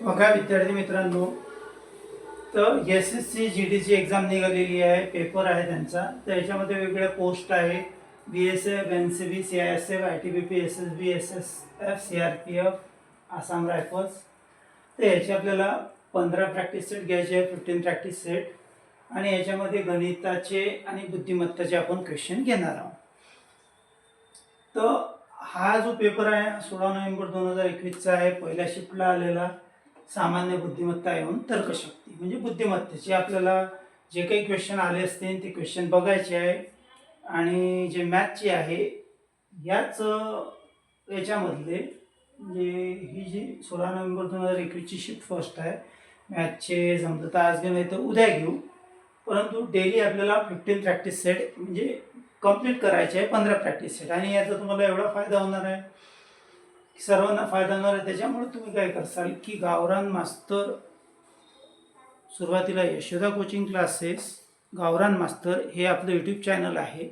बघा विद्यार्थी मित्रांनो, तर SSC GDची एक्झाम निघालेली आहे, पेपर आहे त्यांचा. तर याच्यामध्ये वेगवेगळ्या पोस्ट आहे. BSF, NCB, CISF, ITBP, SSB, SSF, CRPF, Assam rifles. तर याचे आपल्याला 15 प्रॅक्टिस सेट घ्यायचे आहे, 15 प्रॅक्टिस सेट. आणि याच्यामध्ये गणिताचे आणि बुद्धिमत्ताचे आपण क्वेश्चन घेणार आहोत. तर हा जो पेपर आहे 16 नोव्हेंबर 2021चा आहे. पहिल्या शिफ्टला आलेला सामान्य बुद्धिमत्ता एवं तर्कशक्ती, म्हणजे बुद्धिमत्तेचे आपल्याला जे काही क्वेश्चन आले असतील ते क्वेश्चन बघायचे आहे. आणि जे मॅथचे आहे याच याच्यामधले म्हणजे ही जी 16 नोव्हेंबर 2021ची शिफ्ट फर्स्ट आहे. मॅथचे जमलं तर आज घेऊ, नाही तर उद्या घेऊ. परंतु डेली आपल्याला 15 प्रॅक्टिस सेट म्हणजे कंप्लीट करायचे आहे, 15 प्रॅक्टिस सेट. आणि याचा तुम्हाला एवढा फायदा होणार आहे, सर्वांना फायदा होणार आहे. त्याच्यामुळे तुम्ही काय करसाल की गावरान मास्तर, सुरुवातीला यशोदा कोचिंग क्लासेस गावरान मास्तर हे आपलं यूट्यूब चॅनल आहे.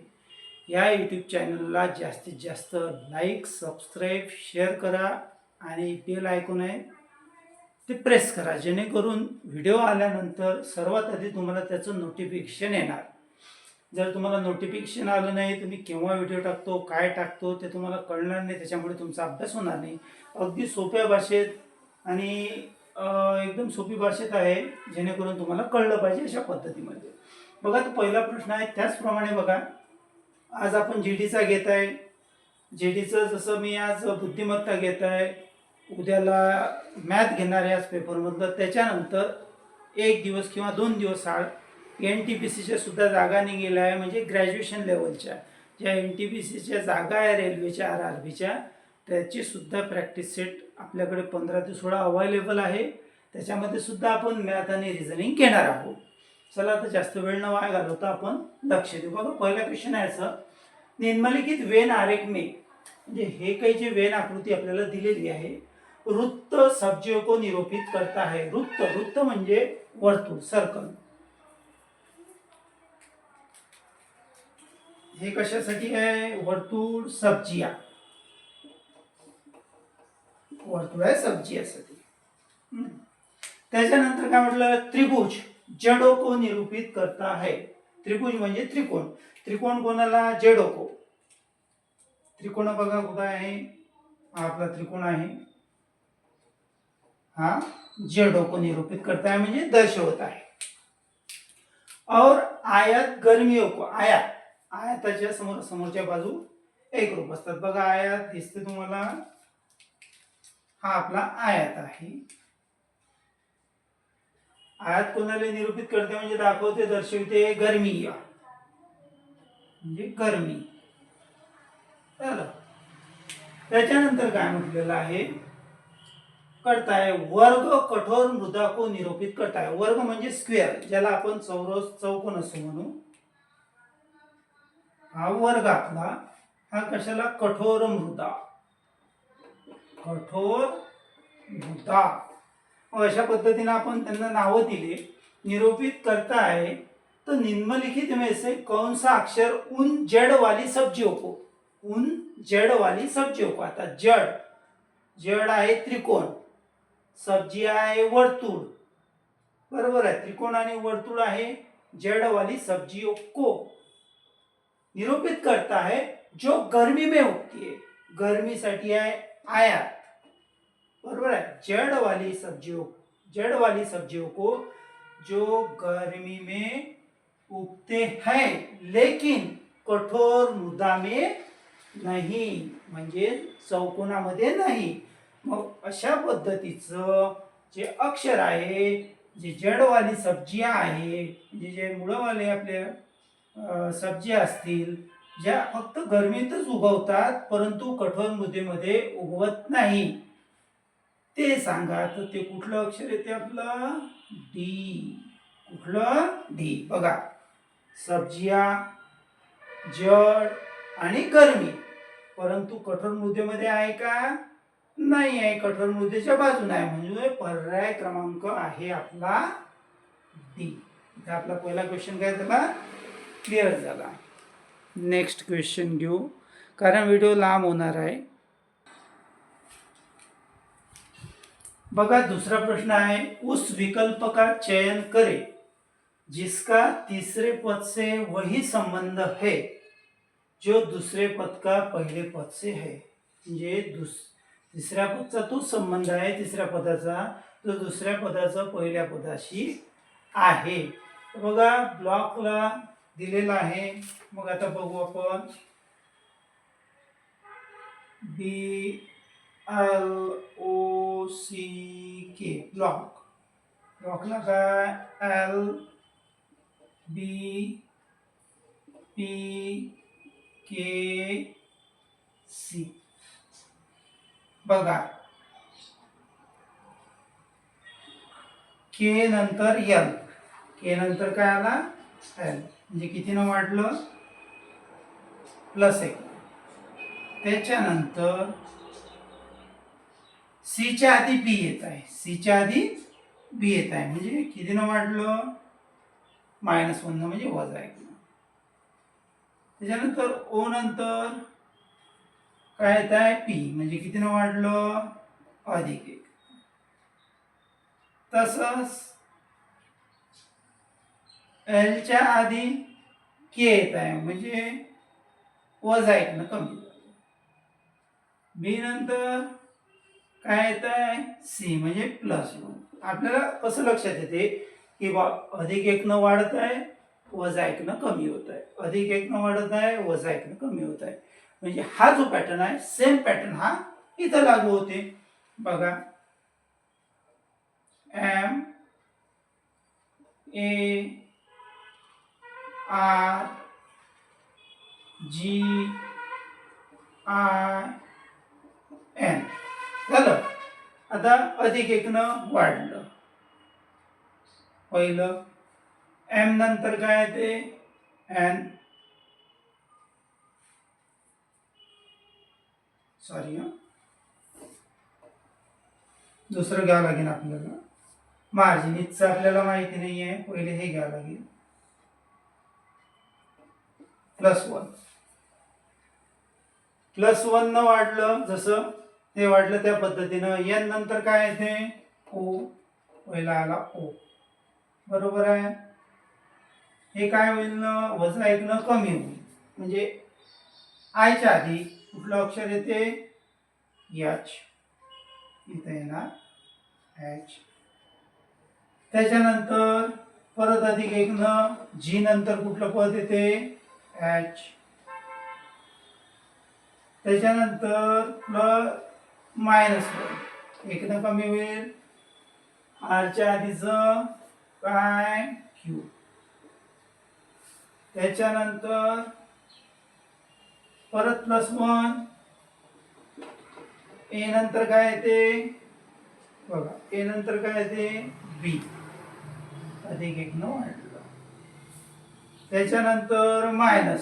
या यूट्यूब चॅनलला जास्तीत जास्त लाईक, सबस्क्राईब, शेअर करा आणि बेल आयकॉन आहे ते प्रेस करा, जेणेकरून व्हिडिओ आल्यानंतर सर्वात आधी तुम्हाला त्याचं नोटिफिकेशन येणार. जर तुम्हाला नोटिफिकेशन आलं नाही, तुम्ही केव्हा व्हिडिओ टाकतो, काय टाकतो ते तुम्हाला कळणार नाही. त्याच्यामुळे तुमचा अभ्यास होणार नाही. अगदी सोप्या भाषेत आणि एकदम सोपी भाषेत आहे, जेणेकरून तुम्हाला कळलं पाहिजे अशा पद्धतीमध्ये. बघा, तो पहिला प्रश्न आहे त्याचप्रमाणे बघा. आज आपण GDचा घेत आहे. GDचं जसं मी आज बुद्धिमत्ता घेत आहे, उद्याला मॅथ घेणार आहे आज पेपरमधलं. त्याच्यानंतर एक दिवस किंवा 2 दिवस आड NTPCच्या सुद्धा जागा निघाल्या आहे, म्हणजे ग्रॅज्युएशन लेवलच्या ज्या NTPCच्या जागा आहे रेल्वेच्या, RRBच्या, त्याची सुद्धा प्रॅक्टिस सेट आपल्याकडे 15 ते 16 अवेलेबल आहे. त्याच्यामध्ये सुद्धा आपण मॅथ आणि रिझनिंग घेणार आहोत. चला, आता जास्त वेळ न वाया घालवता आपण लक्ष देऊ. बघा, पहिला क्वेश्चन आहे असं, निम्नलिखित वेन आरेख में, म्हणजे हे काही जे वेन आकृती आपल्याला दिलेली आहे, वृत्त सब्जियों को निरूपित करता है. वृत्त म्हणजे वर्तुळ, सर्कल. हे कशासाठी आहे? वर्तुळ, सब्जिया. वर्तुळ आहे सब्जियासाठी. त्याच्यानंतर काय म्हटलं? त्रिभुज जड़ों को निरूपित करता है. त्रिभुज म्हणजे त्रिकोण. त्रिकोण कोणाला? जड़ों को. त्रिकोण बघा कुठं आहे? हा आपला त्रिकोण आहे. हा जड़ों को निरूपित करता है म्हणजे दर्शवत आहे. और आयत गर्मियों को, आयताच्या समोरच्या बाजू एक रूप असतात. बघा, आयत दिसते तुम्हाला, हा आपला आयत आहे. आयत कोणाला निरूपित करते? म्हणजे दाखवते, दर्शवते गर्मी, म्हणजे गरमी. त्याच्यानंतर काय म्हटलेलं आहे? करता है वर्ग कठोर मृदा को निरूपित करता है. वर्ग म्हणजे स्क्वेअर, ज्याला आपण चौकोन असं म्हणू. हा वर्ग आपला, हा कशाला? कठोर मृदा. कठोर मृदा. अशा पद्धतीने आपण त्यांना नावं दिले. निरूपित करता है तो निम्नलिखित में से कौन सा अक्षर उन जड़ वाली सब्जियों को, उन जड़ वाली सब्जियों को. आता जड़ आहे त्रिकोण, सब्जी आहे वर्तुळ, बरोबर आहे. त्रिकोण आणि वर्तुळ आहे. जड़ वाली सब्जियों को निरूपित करता है जो गर्मी में उगती है. गर्मीसाठी आहे आयत, बरोबर है. जड़ वाली सब्जियों को जो गर्मी में उगते हैं लेकिन कठोर मृदा में नाही, म्हणजे चौकोनामध्ये नाही. मग अशा पद्धतीचं जे अक्षर आहे, जे जडवाली सब्जिया आहे, म्हणजे जे मुळवाले आपल्या सब्जिया असतील, ज्या फक्त गर्मीतच उगवतात परंतु कठोर मृदेमध्ये उगवत नाही, ते सांगा. तर ते कुठलं अक्षर येते आपलं? डी. कुठलं? डी. बघा, सब्जिया, जड आणि गरमी, परंतु कठोर मृदेमध्ये आहे का? नाही आहे, कठोर मृदेच्या बाजूने आहे. म्हणजे पर्याय क्रमांक आहे आपला डी. इथे आपला पहिला क्वेश्चन काय झाला? क्लिअर झाला. नेक्स्ट क्वेश्चन घेऊ, कारण व्हिडिओ लांब होणार आहे. बघा दूसरा प्रश्न है, उस विकल्प का चयन करे जिसका तीसरे पद से वही संबंध है जो दूसरे पद का पहिले पद से है. म्हणजे तिसऱ्या पदचा तो संबंध आहे तिसऱ्या पदाचा, तो दुसऱ्या पदाचा पहिल्या पदाशी आहे. बघा ब्लॉकला दिलेला आहे. मग आता बघू आपण BLOCK ब्लॉकला काय LBPKC. बघा के नंतर एल, के नंतर काय आला एल, म्हणजे कितीनं वाढलं +1. त्याच्यानंतर सीच्या आधी बी येत आहे, सीच्या आधी बी येत आहे म्हणजे कितीनं वाढलं -1 म्हणजे -1. त्याच्यानंतर ओ नंतर काय येत आहे पी म्हणजे कितीनं वाढलं +1. तसंच एलच्या आधी के येत आहे म्हणजे -1 कमी. बी नंतर काय येत आहे सी म्हणजे +1. आपल्याला कसं लक्षात येते की बा +1 वाढत आहे -1 कमी होत आहे, +1 वाढत आहे -1 कमी होत आहे. म्हणजे हा जो पॅटर्न आहे सेम पॅटर्न हा इथं लागू होते. बघा MARGIN झालं. आता +1 वाढलं पहिलं. एम नंतर काय येते एन, सॉरी दुसरं घ्यावं लागेल आपल्याला. मार्जिन इथचं आपल्याला माहिती नाही आहे, पहिले हे घ्यावं लागेल +1. +1 न वाढलं जसं ते वाढलं त्या पद्धतीनं. एन नंतर काय येते ओ, पहिला आला ओ, बरोबर आहे. हे काय होईल ना -1 कमी होईल म्हणजे आयच्या आधी कुठलं अक्षर येते एच, इथे येणार एच. त्याच्यानंतर परत +1 जी नंतर कुठलं पद येते एच. त्याच्यानंतर +1 कमी होईल आरच्या आधीचं काय क्यू. त्याच्यानंतर परत +1, ए नंतर काय येते बघा, ए नंतर काय येते बी, +1 वाढलं. त्याच्यानंतर -1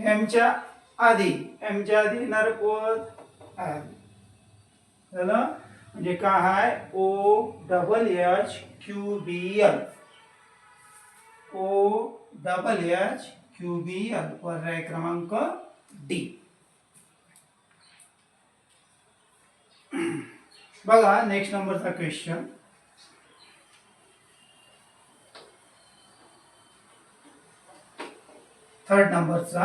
एमच्या आधी येणार पद झालं. म्हणजे काय आहे OHHQBL, OHHQBL पर्याय क्रमांक डी. बघा नेक्स्ट नंबरचा क्वेश्चन. थर्ड नंबरचा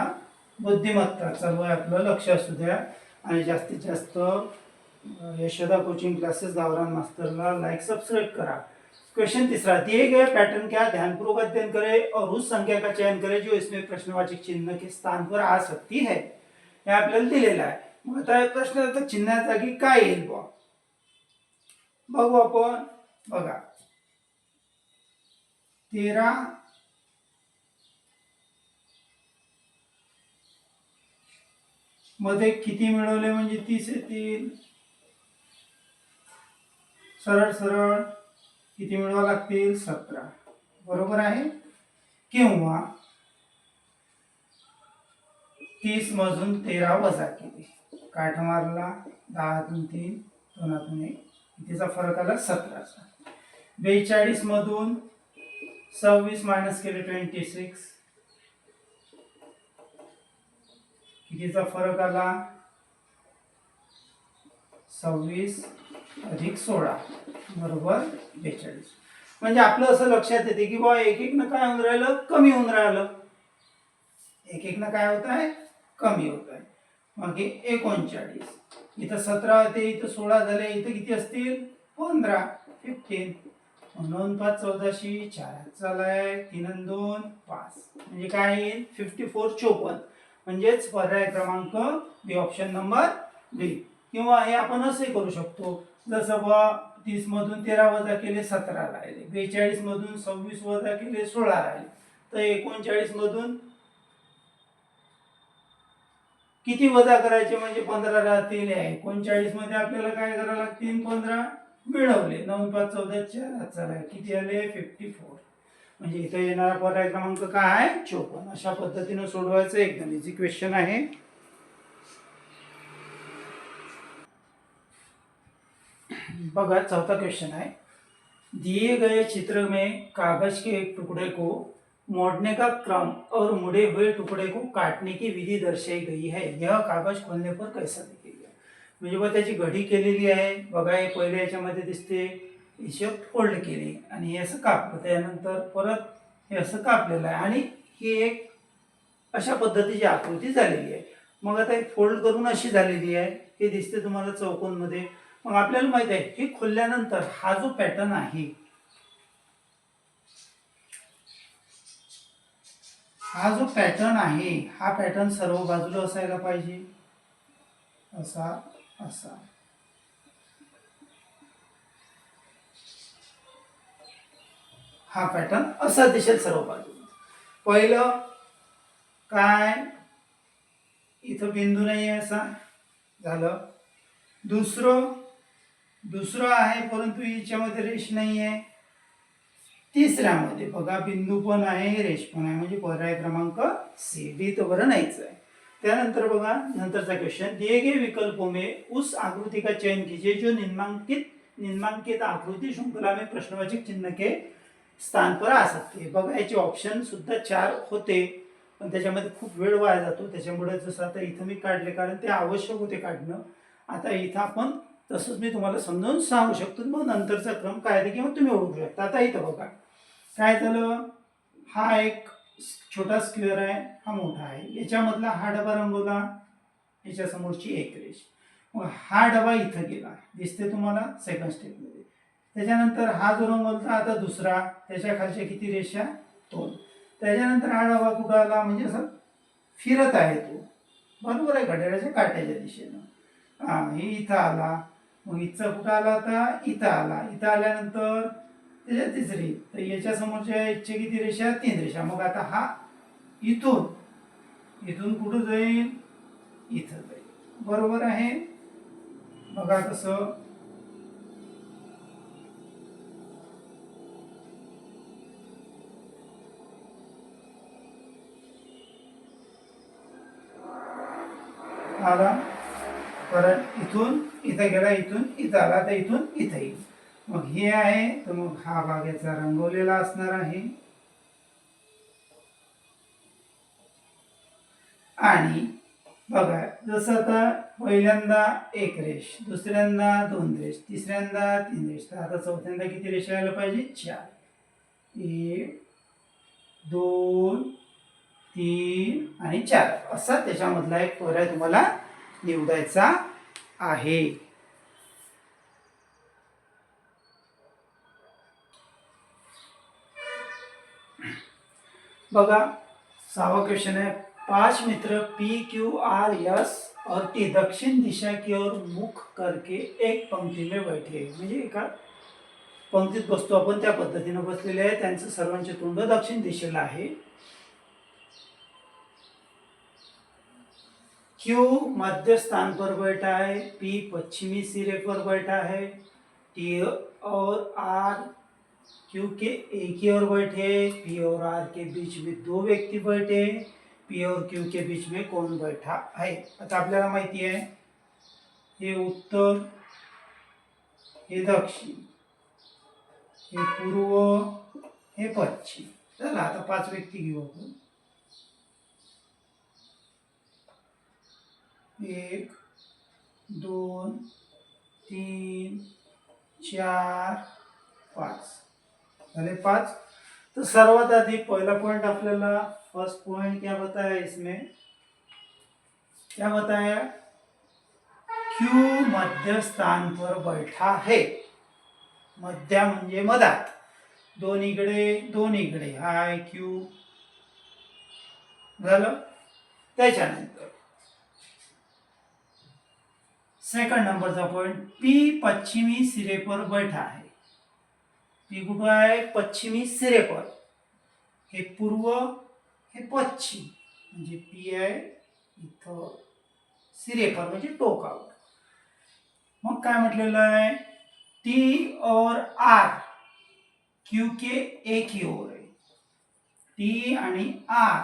बुद्धिमत्ता चालू आहे आपलं, लक्ष असू द्या. आणि जास्तीत जास्त यशोदा कोचिंग क्लासेस गावरान मास्टरला लाइक सब्सक्राइब करा. क्वेश्चन तीसरा, दिए गए पैटर्न का ध्यानपूर्वक अध्ययन करें और उस संख्या का चयन करें जो इसमें प्रश्नवाचक चिन्ह के स्थान पर आ सकती है. हे आपल्याला दिलेलं आहे. मग आता प्रश्न चिन्हाच्या जागी काय येईल बघू आपण. बघा 13 मध्ये किती मिळवले म्हणजे 30 येतील. सरळ सरळ किती मिळवा लागतील 17, बरोबर आहे. किंवा 30 मधून 13 वजा केले, काठ मारला 10 3 2 1, कितीचा फरक आला 17चा. 42 मधून 26 मायनस केले 26, कितीचा फरक आला 26 अधिक 16 बरोबर 42. म्हणजे आपलं असं लक्षात येते की बा एक एक न काय होऊन राहिलं, कमी होऊन राहिलं. एक एक न काय होत आहे, कमी होत आहे. मग हे 39. इथं 17 होते, इथं 16 झाले, इथं किती असतील 15 15. म्हणून 5 14शी 4 चालाय 3 आणि 2 5. म्हणजे काय येईल 54 54. म्हणजेच पर्याय क्रमांक बी, ऑप्शन नंबर बी. किंवा हे आपण असे करू शकतो, जसं बा 30 मधून 13 वजा केले 17 राहिले, 42 मधून 26 वजा केले 16 राहिले, तर 39 मधून किती वजा करायचे म्हणजे 15 राहतील. 39 मध्ये आपल्याला काय करावं लागतील, 15 मिळवले. 9 5 14 4 चला किती आले 54. म्हणजे इथे येणारा पर्याय क्रमांक काय आहे 54. अशा पद्धतीने सोडवायचं एकदम इझी क्वेश्चन आहे. बघा चौथा क्वेश्चन है, दिए गए चित्र में कागज के एक टुकड़े को मोड़ने का क्रम और मुड़े हुए टुकड़े को काटने की विधि दर्शाई गई है. यह कागज खोलने पर कैसा दिखेगा. म्हणजे बघा त्याची घडी केलेली आहे. बघा हे पहिले याच्यामध्ये दिसते हिशोब फोल्ड केली आणि हे असं कापलं, त्यानंतर परत हे असं कापलेलं आहे आणि ही एक अशा पद्धतीची आकृती झालेली आहे. मग आता एक फोल्ड करून अशी झालेली आहे, हे दिसते तुम्हाला चौकोनमध्ये. मग आपल्याला माहित आहे हे खोलल्यानंतर हा जो पॅटर्न आहे, हा जो पॅटर्न आहे, हा पॅटर्न सर्व बाजूला असायला पाहिजे. असा असा हा पॅटर्न असा दिसेल सर्व बाजूला. पहिलं काय, इथं बिंदू नाही आहे असा झालं. दुसरं आहे परंतु याच्यामध्ये रेष नाही आहे. तिसऱ्यामध्ये बघा बिंदू पण आहे, रेष पण आहे, म्हणजे पर्याय क्रमांक सी, डी तर बरं नाहीच आहे. त्यानंतर बघा नंतरचा क्वेश्चन, दिए गए विकल्पों में उस आकृति का चयन कीजिए जो निम्नांकित आकृति श्रृंखला में प्रश्नवाचक चिन्ह के स्थान पर आ सकते. बघा याचे ऑप्शन सुद्धा 4 होते, पण त्याच्यामध्ये खूप वेळ वाया जातो. त्याच्यामुळे जसं आता इथं मी काढले कारण ते आवश्यक होते काढणं. आता इथं आपण तसंच मी तुम्हाला समजावून सांगू शकतो. मग नंतरचा क्रम काय आहे किंवा तुम्ही ओळखू शकता. आता इथं बघा काय झालं, हा एक छोटा स्क्वेअर आहे, हा मोठा आहे. याच्यामधला हा डबा रंगवला, याच्या समोरची एक रेष. मग हा डबा इथं गेला, दिसते तुम्हाला सेकंड स्टेपमध्ये. त्याच्यानंतर हा जो रंगवला आता दुसरा, त्याच्या खालच्या किती रेषा 2. त्याच्यानंतर हा डबा कुठं आला, म्हणजे असं फिरत आहे तो, बरोबर आहे घड्याळाच्या काट्याच्या दिशेनं. हे इथं आला, मग इथचा कुठं आला, आता इथं आला. इथं आल्यानंतर त्याच्या तिसरी, तर याच्या समोरच्या इथच्या किती रेषा 3 रेषा. मग आता हा इथून कुठं जाईल, इथं जाईल, बरोबर आहे. बघा कसं आला, परत इथून इथं गेला, इथून इथं आला, तर इथून इथं येईल. मग हे आहे, तर मग हा भाग याचा रंगवलेला असणार आहे. आणि बघा जसं आता पहिल्यांदा एक रेष, दुसऱ्यांदा 2 रेष, तिसऱ्यांदा 3 रेष, तर आता चौथ्यांदा किती रेषा यायला पाहिजे 4. 1 2 3 आणि 4 असा त्याच्यामधला एक पर्याय तुम्हाला निवडायचा आहे. बघा 6वां क्वेश्चन है, 5 मित्र पी क्यू आर एस और टी दक्षिण दिशा की ओर मुख करके एक पंक्ति में बैठे. म्हणजे एका पंक्तीत बसतो आपण, त्या पद्धतीने बसलेले आहे. त्यांचं सर्वांचे तोंड दक्षिण दिशेला आहे. क्यू मध्य स्थान पर बैठा है, पी पश्चिमी सिरे पर बैठा है, टी और आर क्यू के एक ही ओर बैठे, पी और आर के बीच में 2 व्यक्ति बैठे, पी और क्यू के बीच में कौन बैठा है. आता आपल्याला माहिती आहे हे उत्तर, हे दक्षिण, हे पूर्व, हे पश्चिम. चला आता 5 व्यक्ती घेऊ आपण. 1 2 3 4 5 झाले 5। तो सर्वात आधी पहला पॉइंट अपना फर्स्ट पॉइंट क्या बताया इसमें, क्या बताया, Q मध्य स्थान पर बैठा है। मध्य म्हणजे मधात, दोन्हीकडे हाय Q झालं। त्याच्यानंतर सेकंड नंबरचा पॉइंट, P पश्चिमी सिरे पर बैठा है। P कुठं आहे, पश्चिमी सिरे पर, हे पूर्व हे पश्चिम, म्हणजे P आहे इथं सिरेपर म्हणजे टोकावर। मग काय म्हटलेलं आहे, T और R Q के एक ही ओर आहे। T आणि R,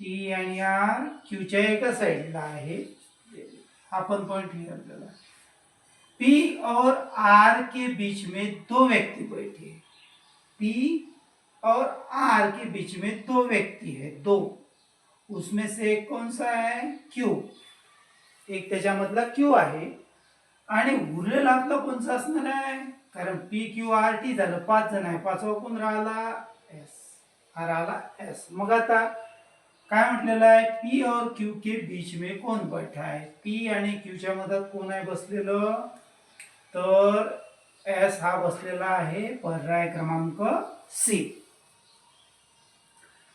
T आणि R Q च्या एका साइडला आहे। हा पण पॉइंट क्लियर झाला। P और R के बीच में दो व्यक्ति बैठे हैं। P और R के बीच में दो व्यक्ति है, दो, उसमें से एक कौन सा है, Q, एक त्याच्यामधला Q आहे आणि उरलेला आपला कोणता असणार आहे, कारण P Q R T झालं, 5 जण आहे, पाचवा कोण राहिला, S, हा राहिला S। मग आता काय म्हटलेलं आहे, P और Q के बीच में कौन बैठा है, P आणि Q च्या मधात कोण आहे बसलेलं, तर S हा बसलेला आहे पर्याय क्रमांक C।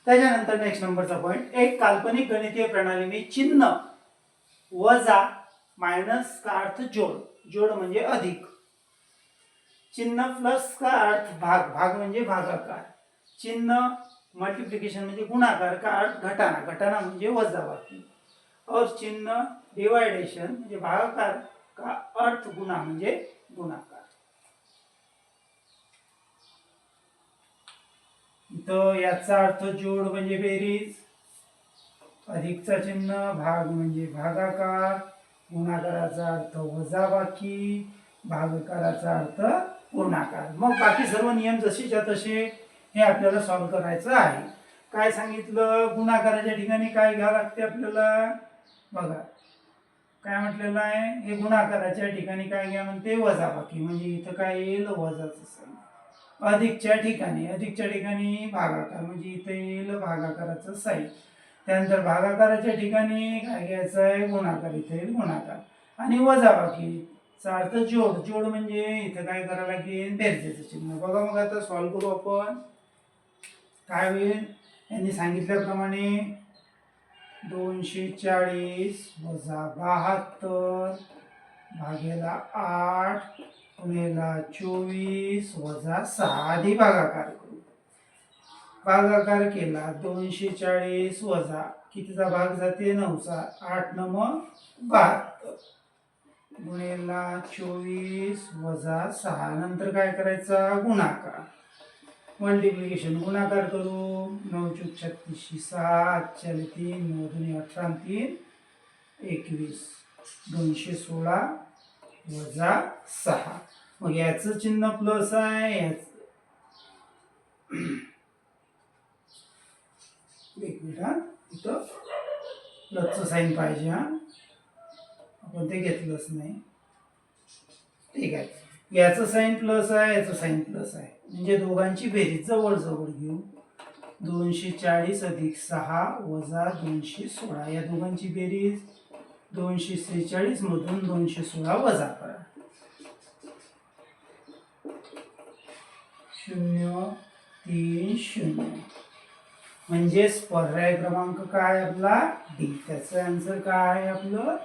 त्याच्यानंतर नेक्स्ट नंबरचा पॉइंट, एक काल्पनिक गणितीय प्रणाली में चिन्ह वजा माइनस का अर्थ जोड़, जोड़ म्हणजे अधिक, चिन्ह प्लस का अर्थ भाग, भाग म्हणजे भागाकार, चिन्ह मल्टीप्लिकेशन म्हणजे गुणाकार का अर्थ घटाना, घटाना म्हणजे वजाबाकी, और चिन्ह डिवाइडेशन म्हणजे भागाकार का अर्थ गुणा म्हणजे गुणाकार। तो याचा अर्थ जोड म्हणजे बेरीज, अधिकचा चिन्ह, भाग म्हणजे भागाकार, गुणाकाराचा अर्थ वजाबाकी, भागाकाराचा अर्थ गुणाकार। मग बाकी सर्व नियम जसेच्या तसे हे आपल्याला सॉल्व करायचं आहे। काय सांगितलं, गुणाकाराच्या ठिकाणी काय घ्यावं लागते आपल्याला, बघा काय म्हटलेलं आहे, हे गुणाकाराच्या ठिकाणी काय घ्या म्हणते, वजाबाकी, म्हणजे इथं काय येईल, वजाचं साइन। अधिकच्या ठिकाणी भागाकार, म्हणजे इथे येईल भागाकाराचं साइन। त्यानंतर भागाकाराच्या ठिकाणी काय घ्यायचं आहे, गुणाकार, इथे येईल गुणाकार, आणि वजाबाकीचा अर्थ जोड, जोड म्हणजे इथं काय करावं लागेल, बेरजेचं चिन्ह। बघा मग आता सॉल्व करू आपण, काय होईल, यांनी सांगितल्याप्रमाणे 240 वजा 72 भागेला 8 गुणेला 24 वजा 6, आधी भागाकार करू, भागाकार केला 240 वजा कितीचा भाग जाते, 9चा, 8 9 72 गुणेला 24 वजा 6, नंतर काय करायचा, गुणाकार, मल्टीप्लिकेशन, गुणाकार करू, 9 चूक 36, 6 4 3 9 2 18 3 21 216 वजा 6। मग याचं चिन्ह प्लस आहे, याचं एक मिनिट, इथं प्लसचं साइन पाहिजे, हा आपण ते घेतलंच नाही, ठीक आहे, याचं साइन प्लस आहे, याचं साइन प्लस आहे, म्हणजे दोघांची बेरीज जवळ जवळ घेऊ, 240 अधिक 6 वजा 216, या दोघांची बेरीज 246 मधून 216 वजा करा, 0 3 0, म्हणजेच पर्याय क्रमांक काय आपला डी, त्याचं आन्सर काय आहे आपलं।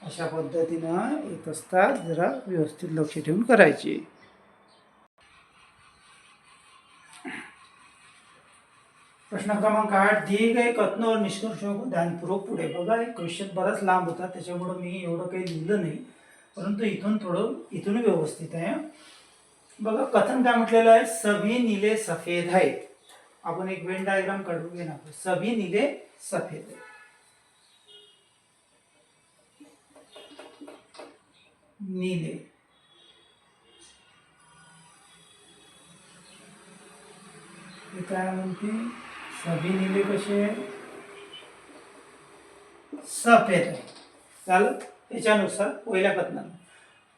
अशा पद्धतीनं येत असतात, जरा व्यवस्थित लक्ष ठेवून करायचे। प्रश्न क्रमांक 8, दिए गए कथनों और निष्कर्षों को ध्यानपूर्वक पुढे बघा। एक क्वेश्चन बराच लांब होता, त्याच्यामुळे मी एवढं काही लिहिलं नाही, परंतु इथून व्यवस्थित आहे। बघा कथन काय म्हटलेलं आहे, सभी नीले सफेद है, आपण एक वेन डायग्राम काढूया ना, सभी नीले सफेद है, नीले, काय म्हणते, सभी नीले कसे, सफेद आहे, चालेल। त्याच्यानुसार पहिल्या कथनाला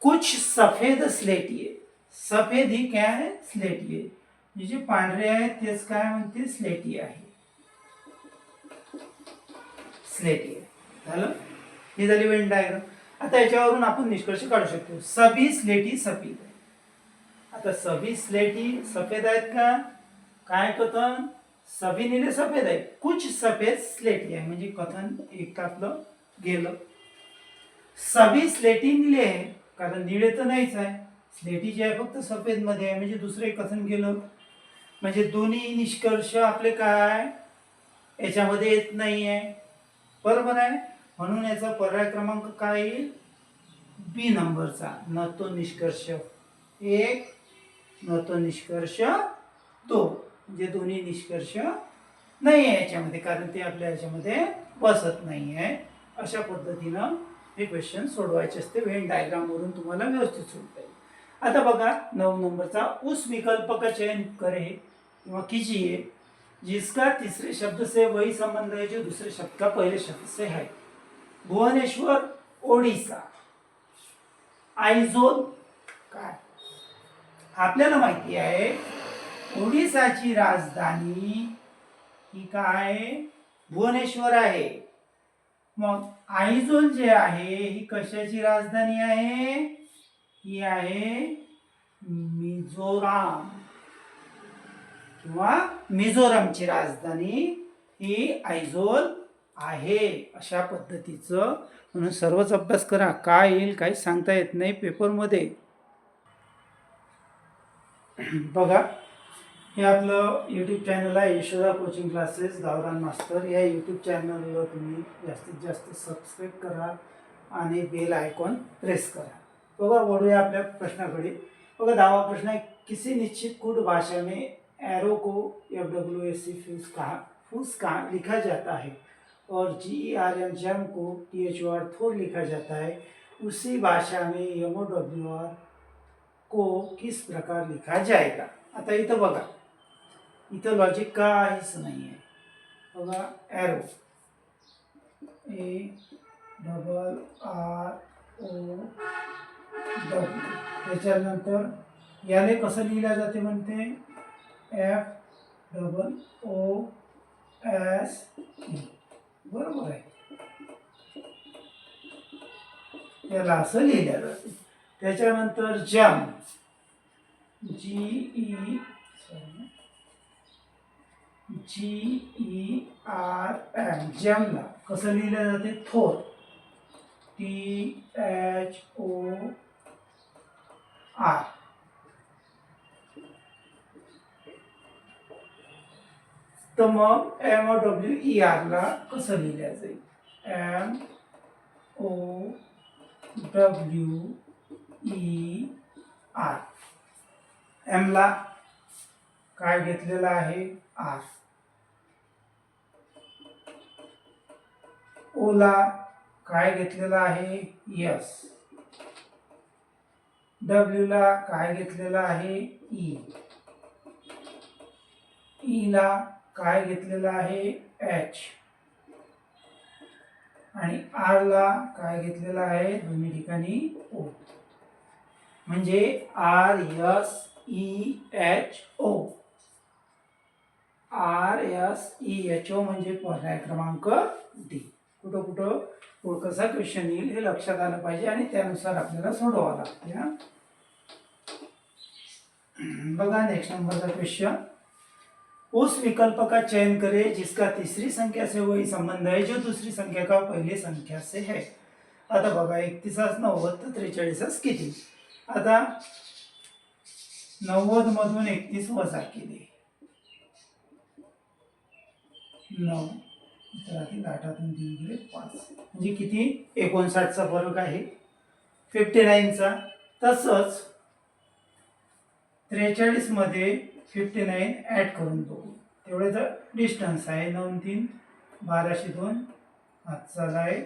कुछ सफेद स्लेटी आहे. सफेद ही काय आहे? स्लेटी आहे. जे पांढरे आहे तेच काय म्हणते? स्लेटी आहे. स्लेटी आहे. झालं? ही झाली वेन डायग्राम. आता याच्यावरून आपण निष्कर्ष काढू शकतो. सभी स्लेटी सफेद आहे. आता सभी स्लेटी सफेद आहेत का? काय कथन? सभी नीले सफेद आहे. कुछ सफेद स्लेटी आहे म्हणजे कथन एक आपलं गेलं. सभी स्लेटी निळे आहे कारण निळे तर नाहीच आहे. स्लेटी जे आहे फक्त सफेद मध्ये आहे म्हणजे दुसरे कथन गेलं. म्हणजे दोन्ही निष्कर्ष आपले काय याच्यामध्ये येत नाही आहे. बरोबर आहे. म्हणून याचा पर्याय क्रमांक काय येईल? बी नंबरचा. न तो निष्कर्ष एक, न तो निष्कर्ष तो. म्हणजे दोन्ही निष्कर्ष नाही आहे याच्यामध्ये कारण ते आपल्या याच्यामध्ये बसत नाही आहे. अशा पद्धतीनं हे क्वेश्चन सोडवायचे असते. वेन डायग्राम वरून तुम्हाला व्यवस्थित सोडता येईल. आता बघा 9 नंबरचा. उस विकल्प का चयन करे किंवा कीजिए जिसका तीसरे शब्द से वही संबंध है जो दूसरे शब्द का पहले शब्द से है. भुवनेश्वर ओडिसा. आयझोल काय? आपल्याला माहिती आहे ओडिसाची राजधानी ही काय? भुवनेश्वर आहे. मग आयझोल जे आहे ही कशाची राजधानी आहे? ही आहे मिझोराम किंवा मिझोरामची राजधानी ही आयझोल आहे. अशा पद्धतीचं. म्हणून सर्वच अभ्यास करा. काय येईल काही सांगता येत नाही पेपरमध्ये. बघा हे आपलं यूट्यूब चॅनल आहे यशोदा कोचिंग क्लासेस गावरान मास्टर. या यूट्यूब चॅनलला तुम्ही जास्तीत जास्त सबस्क्राईब करा आणि बेल आयकॉन प्रेस करा. बघा वळूया आपल्या प्रश्नाकडे. बघा 10वा प्रश्न आहे. किसी निश्चित कूट भाषा में एरो को FWSC फूस कहा लिखा जाता है और GERM जम को THOR थोर लिखा जाता है. उसी भाषा में MOWR को किस प्रकार लिखा जाएगा. आता इथं बघा इथं लॉजिक काहीच नाही आहे. बघा एरो ARROW त्याच्यानंतर याले कसं लिहिलं जाते म्हणते FOOSE. बरोबर आहे. याला असं लिहिलं जाते. त्याच्यानंतर जम GERM जमला कसं लिहिलं जाते? थोर THOR. तर मग MOWER ला कसं लिहिलं जाईल? MOWER. M ला काय घेतलेला आहे? R. O ला काय घेतलेला आहे? S. W ला काय घेतलेला आहे? E. E ला काय घेतलेला आहे? H. आणि R ला काय घेतलेला आहे? दोन्ही ठिकाणी O. म्हणजे RSEHO. RSEHO म्हणजे पर्याय क्रमांक डी. कुठं कुठं कसा क्वेश्चन येईल हे लक्षात आलं पाहिजे आणि त्यानुसार आपल्याला सोडवावं लागते. बघा नेक्स्ट नंबरचा क्वेश्चन. उस विकल्प का चयन करे जिसका तीसरी संख्या से वही संबंध है जो दूसरी संख्या का पहली संख्या से है. आता बघा 31 90 तर 43 किती? आता 90 मधून 31 वजा केले 9 तर 8तून 3 गेले 5 म्हणजे किती? 59चा फरक आहे 59चा. तसंच 43 मध्ये 59 ऍड करून बघू. तेवढेच डिस्टन्स आहे. 9 3 12 2 हातचा आहे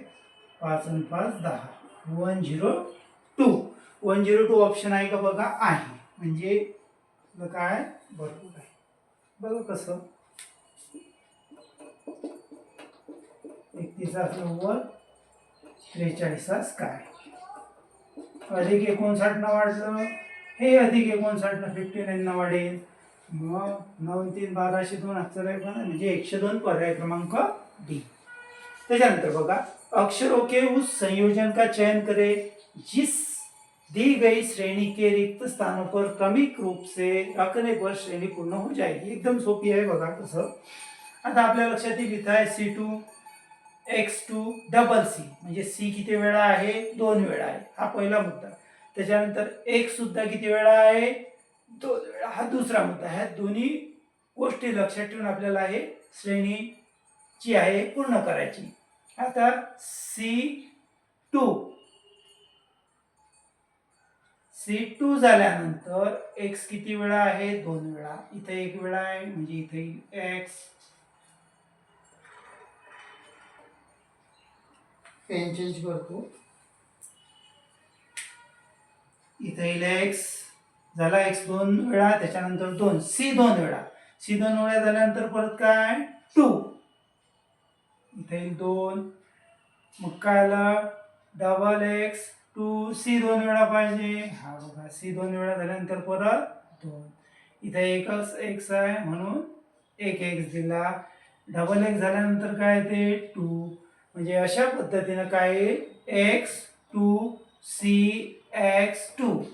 5 आणि 5 10. 102 ऑप्शन आहे का? बघा आहे. म्हणजे काय बरोबर आहे. बघा कसं 31 90 43 काय अधिक 59 न वाढलं, हे अधिक 59 न 59 न वाढेल. मग 9 3 1202 अक्षर म्हणजे 102 पर्याय क्रमांक डी. त्याच्यानंतर बघा, अक्षरों के उस संयोजन का चयन करें जिस दी गई श्रेणी के रिक्त स्थानों पर क्रमिक रूप से रखने पर श्रेणी पूर्ण हो जाएगी. एकदम सोपी आहे बघा कसं. आता आपल्या लक्षात येईल इथं आहे C2 X2 डबल C म्हणजे C किती वेळा आहे, 2 वेळा आहे, हा पहिला मुद्दा. त्याच्यानंतर X सुद्धा किती वेळा आहे, 2 वेळा, हा दुसरा मुद्दा. ह्या दोन्ही गोष्टी लक्षात ठेवून आपल्याला हे श्रेणी जी आहे पूर्ण करायची. आता C2 झाल्यानंतर X किती वेळा आहे, 2 वेळा, इथे 1 वेळा आहे म्हणजे इथे X पेन चेंज करतो, इथे X झाला, X 2 वेळा, त्याच्यानंतर 2 C 2 वेळा, C 2 वेळा झाल्यानंतर परत काय 2, इथे 2, मग काय आलं डबल X 2 C 2 वेळा पाहिजे, हा बघा C 2 वेळा झाल्यानंतर परत 2, इथे एकच X आहे म्हणून एक X दिला, डबल X झाल्यानंतर काय ते 2, म्हणजे अशा पद्धतीने काय X2 C X2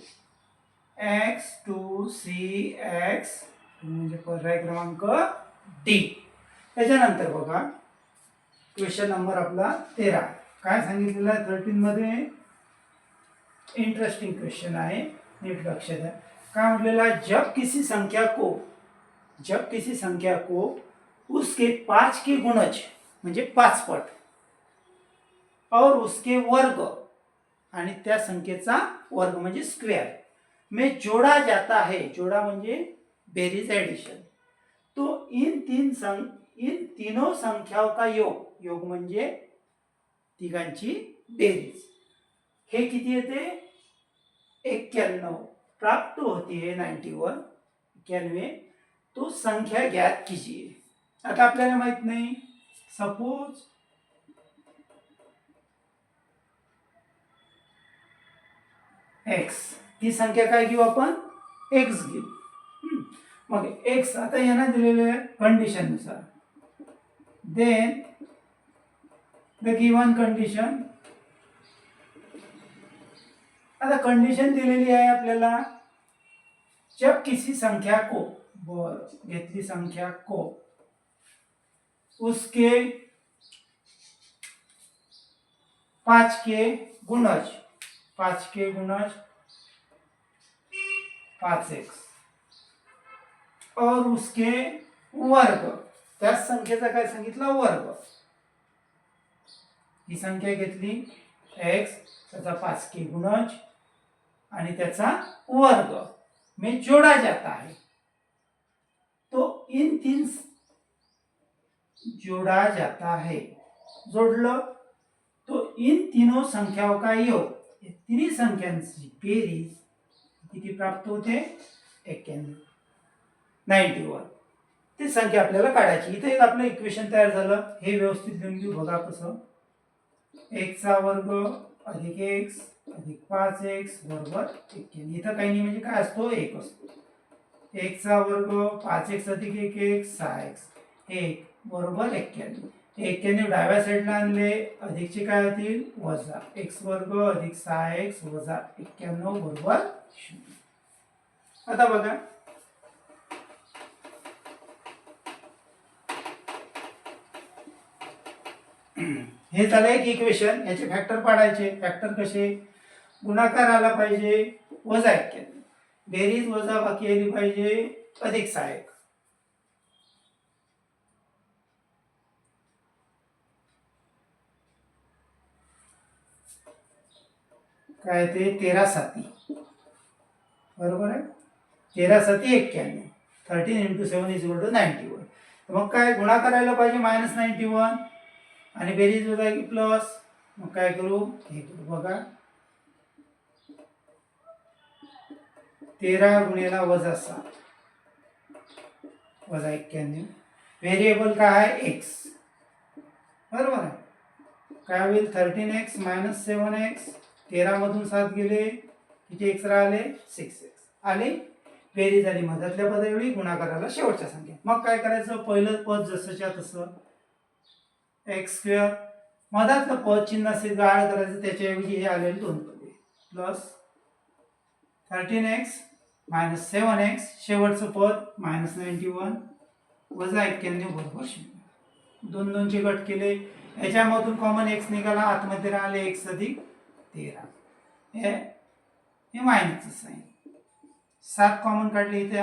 X2 C X म्हणजे पर्याय क्रमांक डी. त्याच्यानंतर बघा क्वेश्चन नंबर आपला 13 काय सांगितलेलं आहे 13 मध्ये, इंटरेस्टिंग क्वेश्चन आहे, नीट लक्ष द्या. काय म्हटलेलं आहे, जब किसी संख्या को उसके 5 के गुणज म्हणजे 5 पट और उसके वर्ग आणि त्या संख्येचा वर्ग म्हणजे स्क्वेअर में जोड़ा जाता है, जोड़ा म्हणजे बेरीज एडिशन, तो इन तीनों संख्याओं का योग म्हणजे तिघांची बेरीज, हे किती येते 91 प्राप्त होती है 91, तो संख्या ज्ञात कीजिए. आता आपल्याला माहित नाही, सपोज X, ती संख्या काय घेऊ आपण, X घेऊ. मग X आता यांना दिलेले कंडिशन नुसार, देन द गिवन कंडिशन, आता कंडिशन दिलेली आहे आपल्याला, जब किसी संख्या को, घेतली संख्या को, उसके 5 के गुणज 5x और उसके वर्ग, त्या संख्येचा काय सांगितलं वर्ग, ही संख्या घेतली x, त्याचा 5 के गुणज आणि त्याचा वर्ग में जोड़ा जाता है, तो इन तीन जोड़ा जाता है, जोड़लं तो इन तीनों संख्याओं का योग, तिन्ही संख्यांची बेरीज किती प्राप्त होते 91. ती संख्या आपल्याला काढायची. इथे एक आपलं इक्वेशन तयार झालं, हे व्यवस्थित लिहून घेऊ बघा कसं, x चा वर्ग अधिक x अधिक 5x बरोबर 91. इथं काही नाही म्हणजे काय असतो 1 असतो, x चा वर्ग 5x अधिक 1x 6x 1 बरोबर 91. 91 डाव्या साईडला आणले, अधिकचे काय होतील वजा x वर्ग अधिक 6x वजा 91 बरोबर 0. आता बघा हे झालं एक इक्वेशन, याचे फॅक्टर पाडायचे. फॅक्टर कसे, गुणाकार आला पाहिजे वजा 91, बेरीज वजा बाकी आली पाहिजे अधिक 6x, काय ते 13 साती बरोबर आहे, 13 साती 91, 13 × 7 = 91. मग काय गुणाकार आला पाहिजे -91 आणि बेरीज वजा की प्लस, मग काय करू हे करू बघा, 13 गुणिले वजा 7 वजा 91, व्हेरिएबल काय आहे x बरोबर आहे, काय होईल 13x मायनस 7x 13 मधून 7 गेले किती x राहिले 6x आले बेरीज झाली मधातल्या पदा एवढी गुणाकाराला शेवटच्या संख्या. मग काय करायचं पहिलं पद जसंच्या तसं एक्स स्क्वेअर मधातलं पद चिन्ह असेल गाळ करायचं त्याच्याऐवजी हे आलेले दोन पदे प्लस 13x मायनस 7x शेवटचं पद मायनस 91 वजा 91 बरोबर 0. दोन दोनचे गट केले याच्यामधून कॉमन x निघाला आतमध्ये राहिले x अधिक 13 हे मायनसचं साइन 7 कॉमन काढले इथे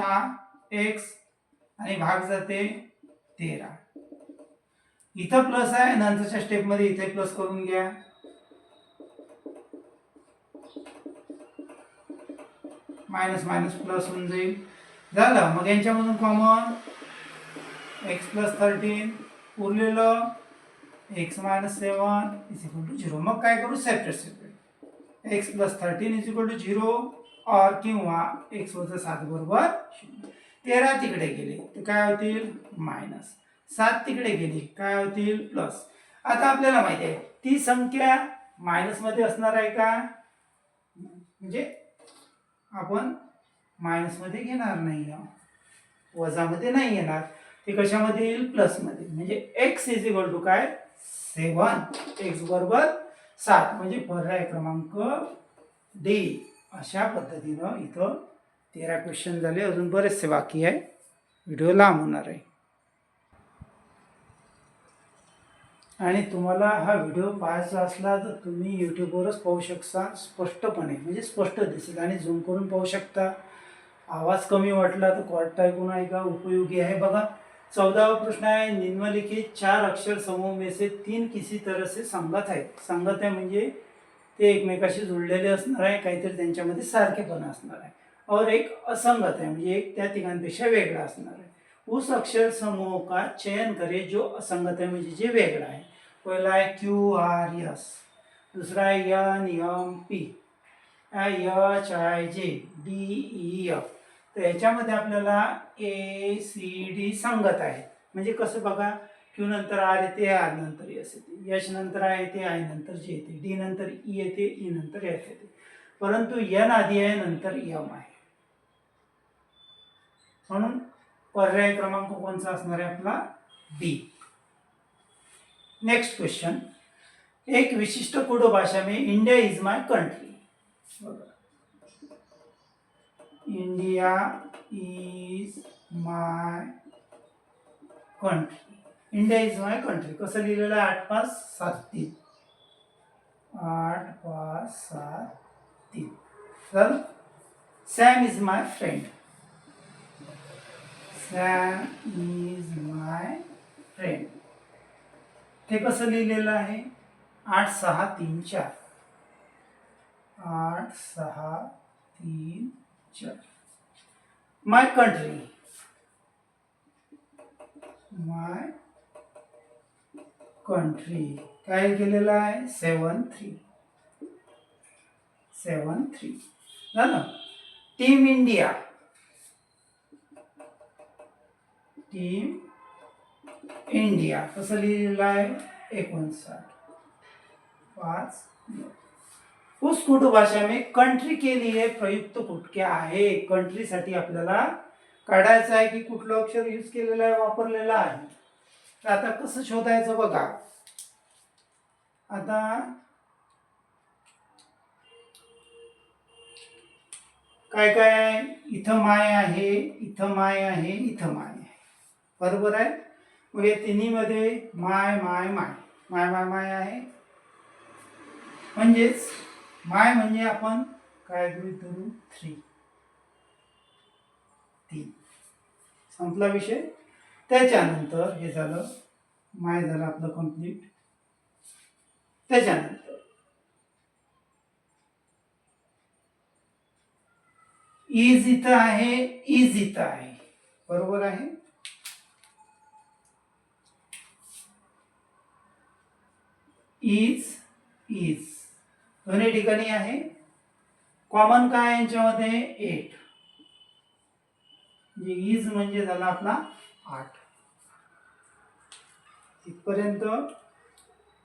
x आणि भाग जाते 13 इथं प्लस आहे नंतरच्या स्टेप मध्ये इथे प्लस करून घ्या मायनस मायनस प्लस होऊन जाईल झालं. मग यांच्यामधून कॉमन x प्लस 13 उरलेलं x minus 7 is equal to 0. मग काय करू separate separate x plus 13 is equal to 0 और किंवा x वजा 7 बरोबर 0. 13 तिकडे गेले तर काय होतील मायनस 7 तिकडे गेली काय होतील प्लस. आता आपल्याला माहिती आहे ती संख्या मायनस मध्ये असणार आहे का म्हणजे आपण मायनस मध्ये घेणार नाही वजा मध्ये नाही येणार ते कशामध्ये येईल प्लस मध्ये म्हणजे x इज इक्वल टू काय 7 x बरोबर 7 म्हणजे पर्याय क्रमांक डी. अशा पद्धतीनं इथं 13 क्वेश्चन झाले अजून बरेचसे बाकी आहे व्हिडिओ लांब होणार आहे आणि तुम्हाला हा व्हिडिओ पाहायचा असला तर तुम्ही यूट्यूबवरच पाहू शकता स्पष्टपणे म्हणजे स्पष्ट दिसेल आणि झूम करून पाहू शकता. आवाज कमी वाटला तर कॉर्ड ऐकून ऐका उपयोगी आहे. बघा 14वां प्रश्न है निम्नलिखित 4 अक्षर समूह में से 3 किसी तरह से संगत है. संगत है म्हणजे ते एकमेकाशी जुळलेले असणार आहे काहीतरी त्यांच्यामध्ये सारखेपणा असणार आहे और एक असंगत है म्हणजे एक त्या तिघांपेक्षा वेगळा असणार आहे. उस अक्षर समूह का चयन करे जो असंगत है म्हणजे जे वेगळा आहे. पहिला आहे QRS दूसरा है NMP HIJ DEF. तर याच्यामध्ये आपल्याला ACD संगत आहे म्हणजे कसं बघा क्यू नंतर आर येते आर नंतर एस येते एच नंतर आय येते आय नंतर जे येते डी नंतर ई येते ई नंतर एफ येते परंतु एन आधी आहे नंतर एम आहे म्हणून पर्याय क्रमांक कोणता असणार आहे आपला बी. नेक्स्ट क्वेश्चन एक विशिष्ट कोडो भाषा में India is my country. India is my country India is my country कसं लिहिलेलं आहे 8 5 7 3 8 5 7 3. तर Sam is my friend Sam is my friend ते कसं लिहिलेलं आहे 8 6 3 4 8 6 3 4. माय कंट्री माय कंट्री काय केलेलं आहे 7 3 7 3 झालं. टीम इंडिया टीम इंडिया कसं लिहिलेलं आहे 59 5. उस कुट भाषा में कंट्री के लिए प्रयुक्त कुट क्या आहे. कंट्री साठी आपल्याला काढायचं आहे की कुठलं अक्षर यूज केलेलं आहे वापरलेलं आहे. तर आता कसं शोधायचं बघा. आता काय काय आहे इथं माय आहे इथं माय आहे इथं माय आहे बरोबर आहे. मग या तिन्हीमध्ये माय माय माय माय माय माय आहे म्हणजेच माय म्हणजे आपण काय गृहीत धरू 3 संपला विषय. त्याच्यानंतर हे झालं माय झालं आपलं कंप्लीट. त्याच्यानंतर इज इथं आहे इज इथं आहे बरोबर आहे. इज इज दोन्ही ठिकाणी आहे. कॉमन काय यांच्यामध्ये 8 म्हणजे इज म्हणजे झाला आपला 8 इथपर्यंत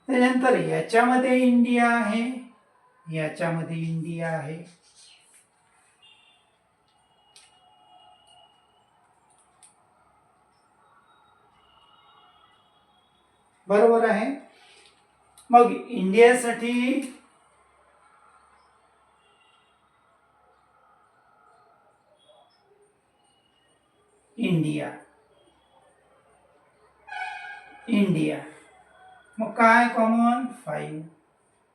त्याच्यानंतर याच्यामध्ये इंडिया आहे, याच्यामध्ये इंडिया आहे. बरोबर आहे. मग इंडियासाठी इंडिया, इंडिया, मग काय कॉमन 5,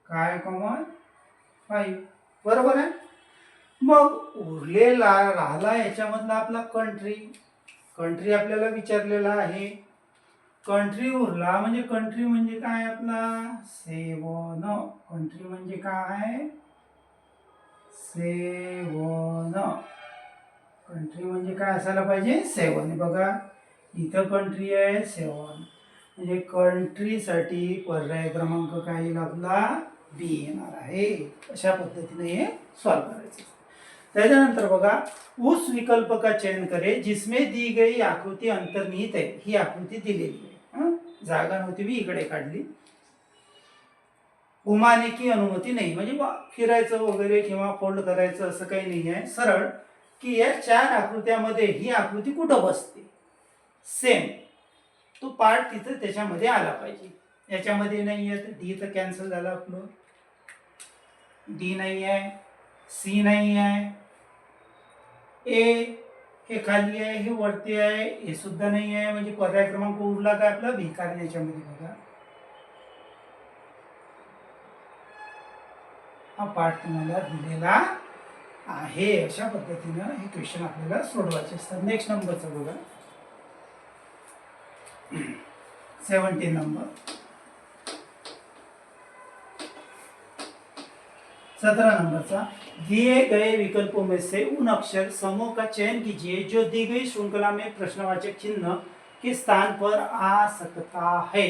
काय कॉमन 5, बरोबर आहे. मग उरलेला राहिला याच्यामधला आपला कंट्री. कंट्री आपल्याला विचारलेला आहे. कंट्री उरला म्हणजे कंट्री म्हणजे काय आपला 7. कंट्री म्हणजे काय 7. कंट्री म्हणजे काय असायला पाहिजे 7. बघा इथं कंट्री आहे 7, म्हणजे कंट्रीसाठी पर्याय क्रमांक काय येईल आपला बी येणार आहे. अशा पद्धतीने हे सॉल्व करायचं. त्याच्यानंतर बघा उस विकल्प का चयन करे जिसमें दी गई आकृती अंतर्निहित आहे. ही आकृती दिलेली आहे, जागा नव्हती मी इकडे काढली. घुमाने की अनुमती नाही, म्हणजे फिरायचं वगैरे किंवा फोल्ड करायचं असं काही नाही आहे. सरळ की या 4 आकृत्यामध्ये ही आकृती कुठं बसते, सेम तो पार्ट तिथं त्याच्यामध्ये आला पाहिजे. याच्यामध्ये नाही आहे तर डी तर कॅन्सल झालं आपलं. डी नाही आहे, सी नाही आहे, ए हे खाली आहे, हे वरती आहे, हे सुद्धा नाही आहे, म्हणजे पर्याय क्रमांक उरला काय आपला बी. कारण याच्यामध्ये बघा हा पार्ट तुम्हाला दिलेला आहे. अशा पद्धतीनं हे क्वेश्चन आपल्याला सोडवायचे असतात. नेक्स्ट नंबरचा बघा 17 नंबर, 17 नंबरचा दिए गए विकल्पों में से उन अक्षर समूह का चयन कीजिए जो दी गई श्रृंखला में प्रश्नवाचक चिन्ह के स्थान पर आ सकता है.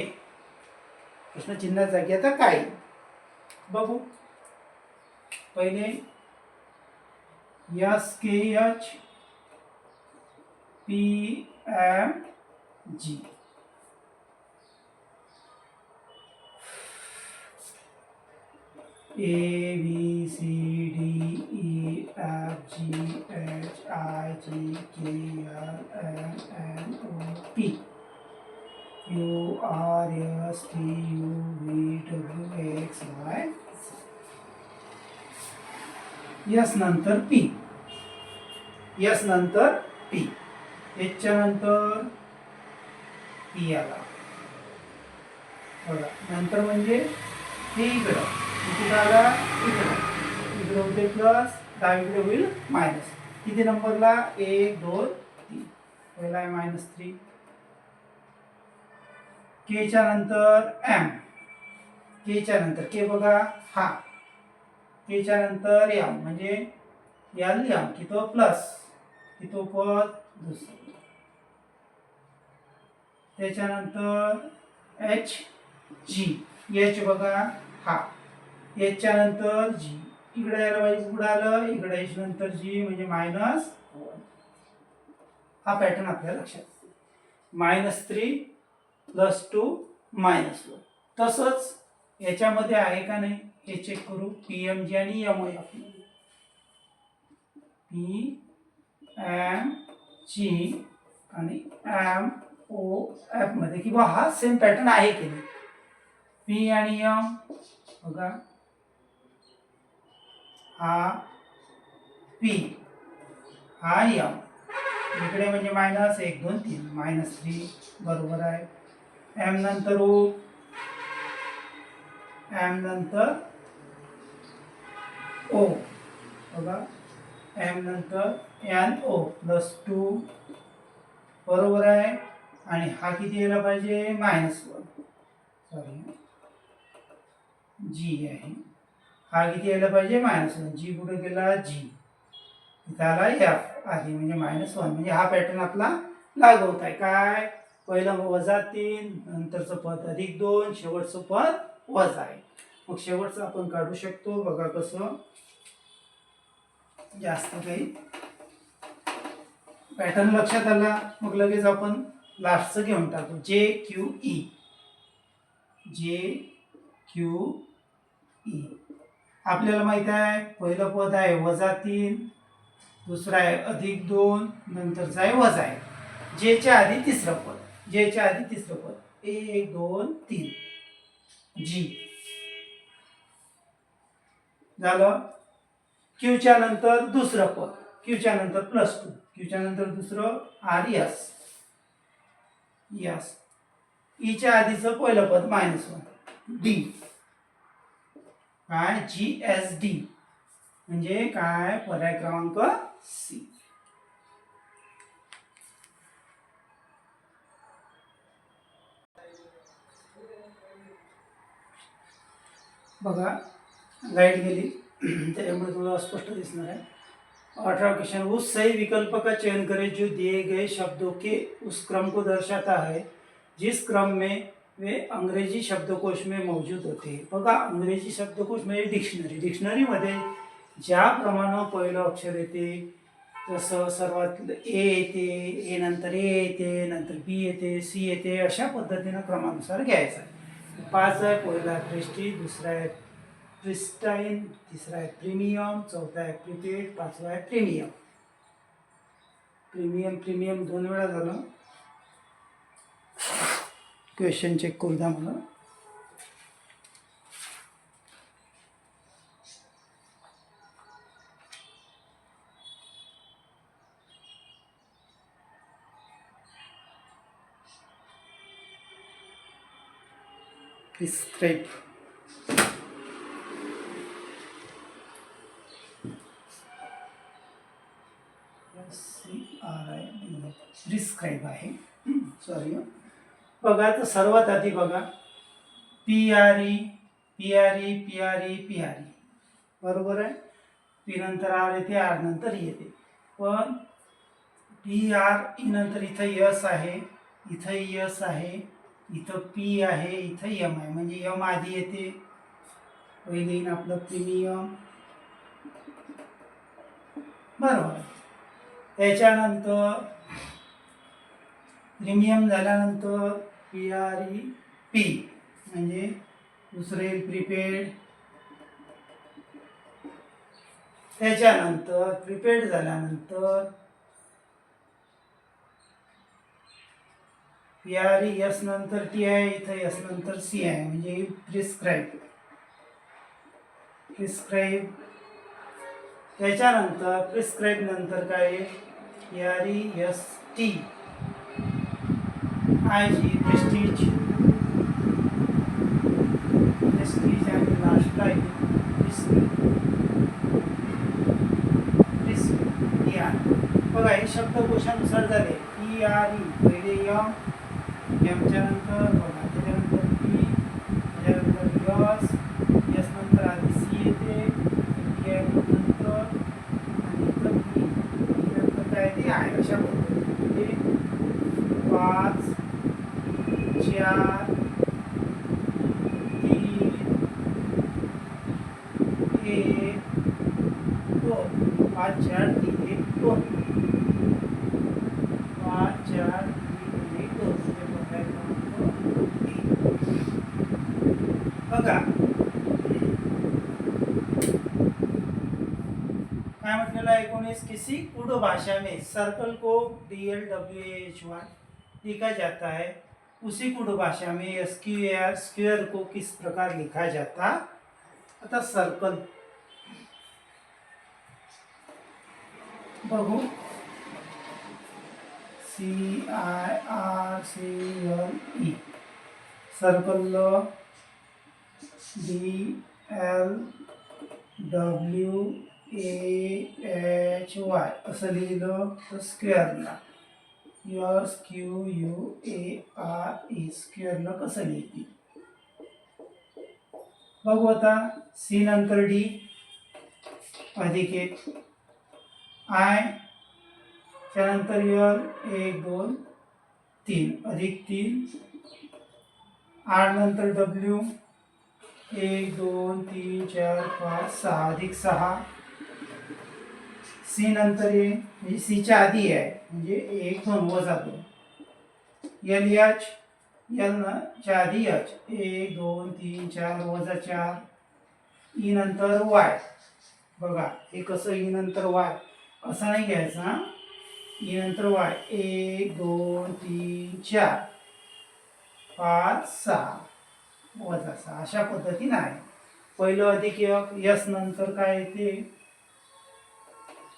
प्रश्न चिन्ह जागी आता काय बघू. पहिले S K H P M G, A B C D E F G H I J K L M N O P Q R S T U V W X Y. S नंतर P, S नंतर P, एचच्या नंतर P आला बघा. नंतर म्हणजे हे इकडं इकडे आला, इकडे होते प्लस, डावीकडे होईल मायनस. किती नंबरला 1 2 3, पहिला आहे -3. के च्या नंतर एम, के च्या नंतर के बघा हा, के च्या नंतर एम म्हणजे एल एम की तो प्लस की तो पद दुसरं. त्याच्यानंतर एच जी, एच बघा हा, एच च्या नंतर जी, इकडे यायला पाहिजे पुढे आलं, इकडे एच नंतर जी म्हणजे -1. हा पॅटर्न आपल्या लक्षात. -3 +2 -1. तसंच याच्यामध्ये आहे का नाही हे चेक करू. पी एम जी आणि M O F, P M G आणि एम ओ एफ मध्ये किंवा हा सेम पॅटर्न आहे की नाही. पी आणि एम बघा हा पी, हा एम, इकडे म्हणजे -1 2 3 -3 बरोबर आहे. एम नंतर ओ, एम नंतर ओ बघा, एम नंतर एन ओ +2 बरोबर आहे. आणि हा किती यायला पाहिजे -1, सॉरी जी आहे, हा किती यायला पाहिजे -1. जी कुठे गेला जी, इथं आला एफ आधी म्हणजे -1. म्हणजे हा पॅटर्न आपला लागू होत आहे. काय पहिलं -3, नंतरचं पद +2, शेवटचं पद वजा आहे. मग शेवटचं आपण काढू शकतो. बघा कसं, जास्त काही पॅटर्न लक्षात आला. मग लगेच आपण लास्टचं घेऊन टाकू. जे क्यू ई, जे क्यू ई. आपल्याला माहित आहे पहिलं पद आहे -3, दुसरा आहे +2, नंतरचा आहे वजा आहे. जेच्या आधी तिसरं पद, 1 2 3 जी झालं. क्यूच्या नंतर दुसरं पद, क्यूच्या नंतर +2, क्यूच्या नंतर दुसरं RS, यस. ईच्या आधीचं पहिलं पद -1, डी काय GSD म्हणजे काय पर्याय क्रमांक सी. बघा लाइट गेली त्यामुळे थोड़ा स्पष्ट दिसणार है. 18 क्वेश्चन, उस सही विकल्प का चयन करें जो दिए गए शब्दों के उस क्रम को दर्शाता है जिस क्रम में वे अंग्रेजी शब्दकोश में मौजूद होते. बघा अंग्रेजी शब्दकोश म्हणजे डिक्शनरीमध्ये ज्याप्रमाणे पहिलं अक्षर येते जसं सर्वात ए येते, ए नंतर ए येते, नंतर बी येते, सी येते, अशा पद्धतीनं क्रमानुसार घ्यायचा. 5 आहे, पहिला प्रेस्टीज, दुसरा आहे प्रिस्टाईन, तिसरा आहे प्रीमियम, चौथा आहे प्रीपेड, पाचवा आहे प्रीमियम. प्रीमियम 2 वेळा झालं. क्वेश्चन चेक करू द्या मला. प्रिस्क्राइब प्रिस्क्राइब आहे. सॉरी. बघा तर सर्वात आधी बघा PRE बरोबर आहे. पी नंतर आर येते, आर नंतर येते, पण PRE नंतर इथं यस आहे, इथं यस आहे, इथं पी आहे, इथं एम आहे, म्हणजे एम आधी येते. पहिले येईन आपलं प्रीमियम, बरोबर. त्याच्यानंतर प्रीमियम झाल्यानंतर PREP म्हणजे दुसरे प्रीपेड. त्याच्यानंतर प्रीपेड झाल्यानंतर PRES नंतर टी आहे, इथं एस नंतर सी आहे, म्हणजे प्रिस्क्राइब. त्याच्यानंतर प्रिस्क्राइब नंतर काय PREST IG प्रेस्टीज आणि लास्टला आहे बघा हे शब्दकोशानुसार झाले. PRE पहिले एमच्या नंतर बघा, त्याच्यानंतर पी, त्याच्यानंतर यस नंतर आधी सी येते, नंतर आणि इथं पी नंतर काय ते आहे. अशा पद्धतीने 5 4 3 1 2 5 4 3 1 2 5 4 3 1 2 बघा काय म्हटलेलं आहे. 19 किसी कुड भाषा में सर्कल को DLWAH1 लिखा जाता है, उसी कुड भाषा में SQAR स्क्वायर को किस प्रकार लिखा जाता. आता सर्कल बघू. CIRCLE सर्कल DLWAHY असं लिहिलं तर स्क्वेअरला SQUARE स्क्वेअरला कसं लिहिते बघू. आता सी नंतर डी अधिक 1 आय त्यानंतर यल 1 2 3 अधिक 3 आर नंतर डब्ल्यू 1 2 3 4 5 6 अधिक 6 सी नंतर ए म्हणजे सीच्या आधी आहे म्हणजे 1 2 वजा 2 LH एल ना च्या आधी एच 1 2 3 4 वजा 4 ई नंतर वाय. बघा हे कसं ई नंतर वाय असं नाही घ्यायचं हा. ई नंतर वाय 1 2 3 4 5 6 वजा 6 अशा पद्धतीने आहे. पहिलं अधिक यस नंतर काय येते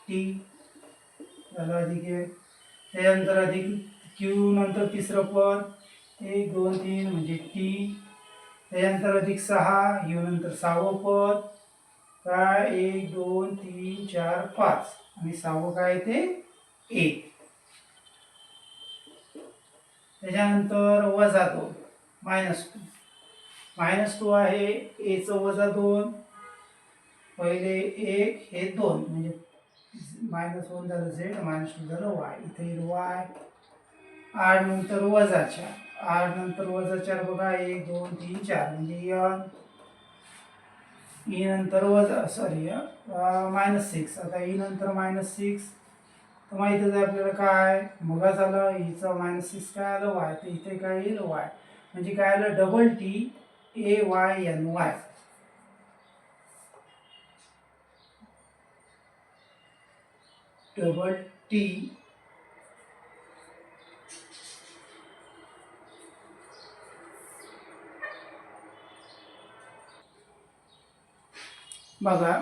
टी झालं अधिक एक. त्यानंतर अधिक क्यू नंतर तिसरं पद 1 2 3 म्हणजे टी. त्यानंतर अधिक 6 यू नंतर 6वं पद काय 1 2 3 4 5 आणि 6वं काय ते 1. त्याच्यानंतर वजा 2 -2 आहे एचं वजा 2 पहिले 1 हे 2 म्हणजे -1 झालं झेड -2 झालं वाय. इथे येईल वाय. 8 नंतर वजा 4 8 नंतर वजा 4 बघा 1 2 3 4 म्हणजे यन. ई नंतर वजा सॉरी -6 आता ई नंतर -6 तर माहितीच आहे आपल्याला काय मग झालं ईचं -6 काय आलं वाय तर इथे काय येईल वाय म्हणजे काय आलं double T A Y N Y. Double T बघा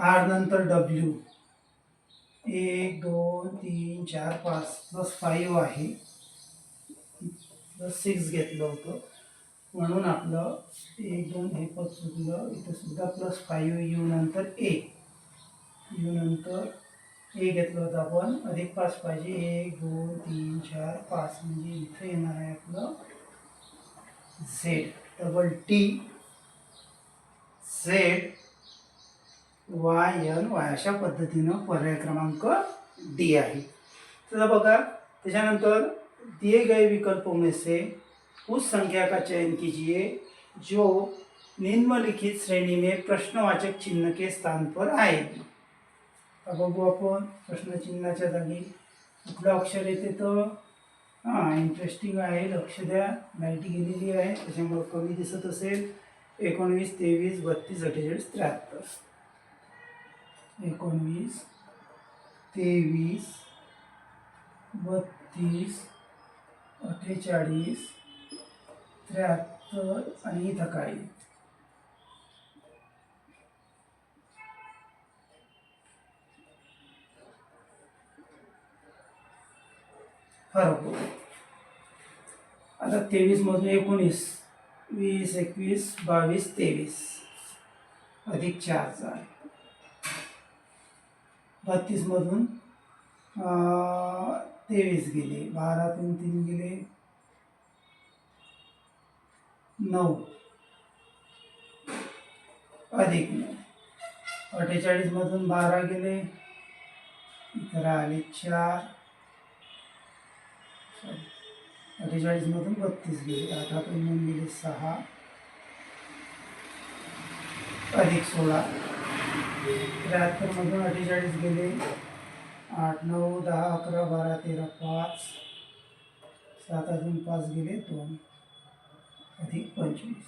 8 नंतर डब्ल्यू 1 2 3 4 5 प्लस 5 आहे प्लस 6 घेतलं होतं म्हणून आपलं 1 2 हे पद चुकलं. इथं सुद्धा प्लस 5 यू नंतर ए यू नंतर ए घेतलं होतं आपण अधिक 5 पाहिजे 1 2 3 4 5 म्हणजे इथं येणार आहे आपलं Z double T Z Y N Y अशा पद्धतीनं पर्याय क्रमांक डी आहे. तर बघा त्याच्यानंतर दिए गए विकल्पों में से उस संख्या का चयन कीजिए जो निम्नलिखित श्रेणी में प्रश्नवाचक चिन्ह के स्थान पर आएगी. बघू आपण प्रश्नचिन्हाच्या जागी कुठलं अक्षर येते तर इंटरेस्टिंग आहे लक्ष द्या. लाईट गेलेली आहे त्याच्यामुळे कमी दिसत असेल. 19 23 32 48 73 19 23 32 48 73 आणि इथं काय फरक होतो. आता 23 मधून 19 20 21 22 23 अधिक 4 आहे. 32 मधून 23 गेले 12 तून 3 गेले 9 अधिक 9 48 मधून 12 गेले इतर आले 4 48 मधून 32 गेले 8 तून 9 गेले 6 अधिक 16 73 मधून 48 गेले 8 9 10 11 12 13 5 7 अजून 5 गेले 2 अधिक 25.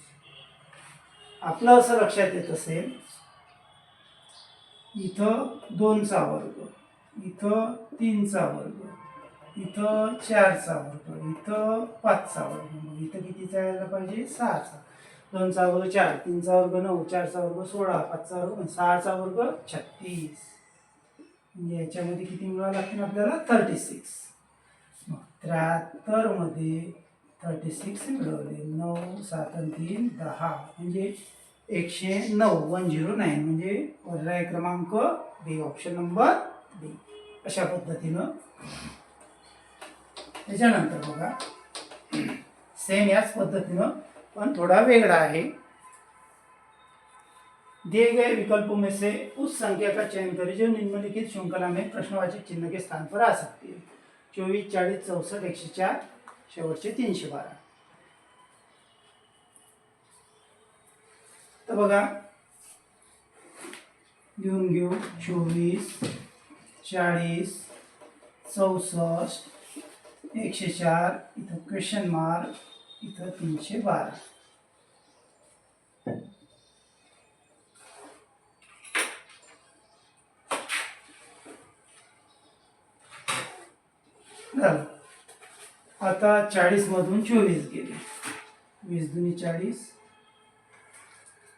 आपलं असं लक्षात येत असेल इथं 2चा वर्ग इथं 3चा वर्ग इथं 4चा वर्ग इथं 5चा वर्ग मग इथं कितीचा यायला पाहिजे 6चा. 2चा वर्ग 4 3चा वर्ग 9 4चा वर्ग 16 5चा वर्ग 6चा वर्ग 36 म्हणजे याच्यामध्ये किती मिळावं लागतील आपल्याला 36. मग 73 मध्ये 36 मिळवले 9 7 आणि 3 10 म्हणजे 109 109 म्हणजे पर्याय क्रमांक बी ऑप्शन नंबर बी अशा पद्धतीनं. त्याच्यानंतर बघा सेम याच पद्धतीनं पण थोड़ा वेगळा है. दिए गए विकल्पों में से उस संख्या का चयन करें जो निम्नलिखित श्रृंखला में प्रश्नवाचक चिन्ह के स्थान पर आ सकती है. 24 40 64 104 शेवटचे 312. तर बघा लिहून घेऊ 24 40 64 104, इथं क्वेश्चन मार्क, इथं 312. झालं. आता 40 मधून 24 गेले, 20 दुनी 40,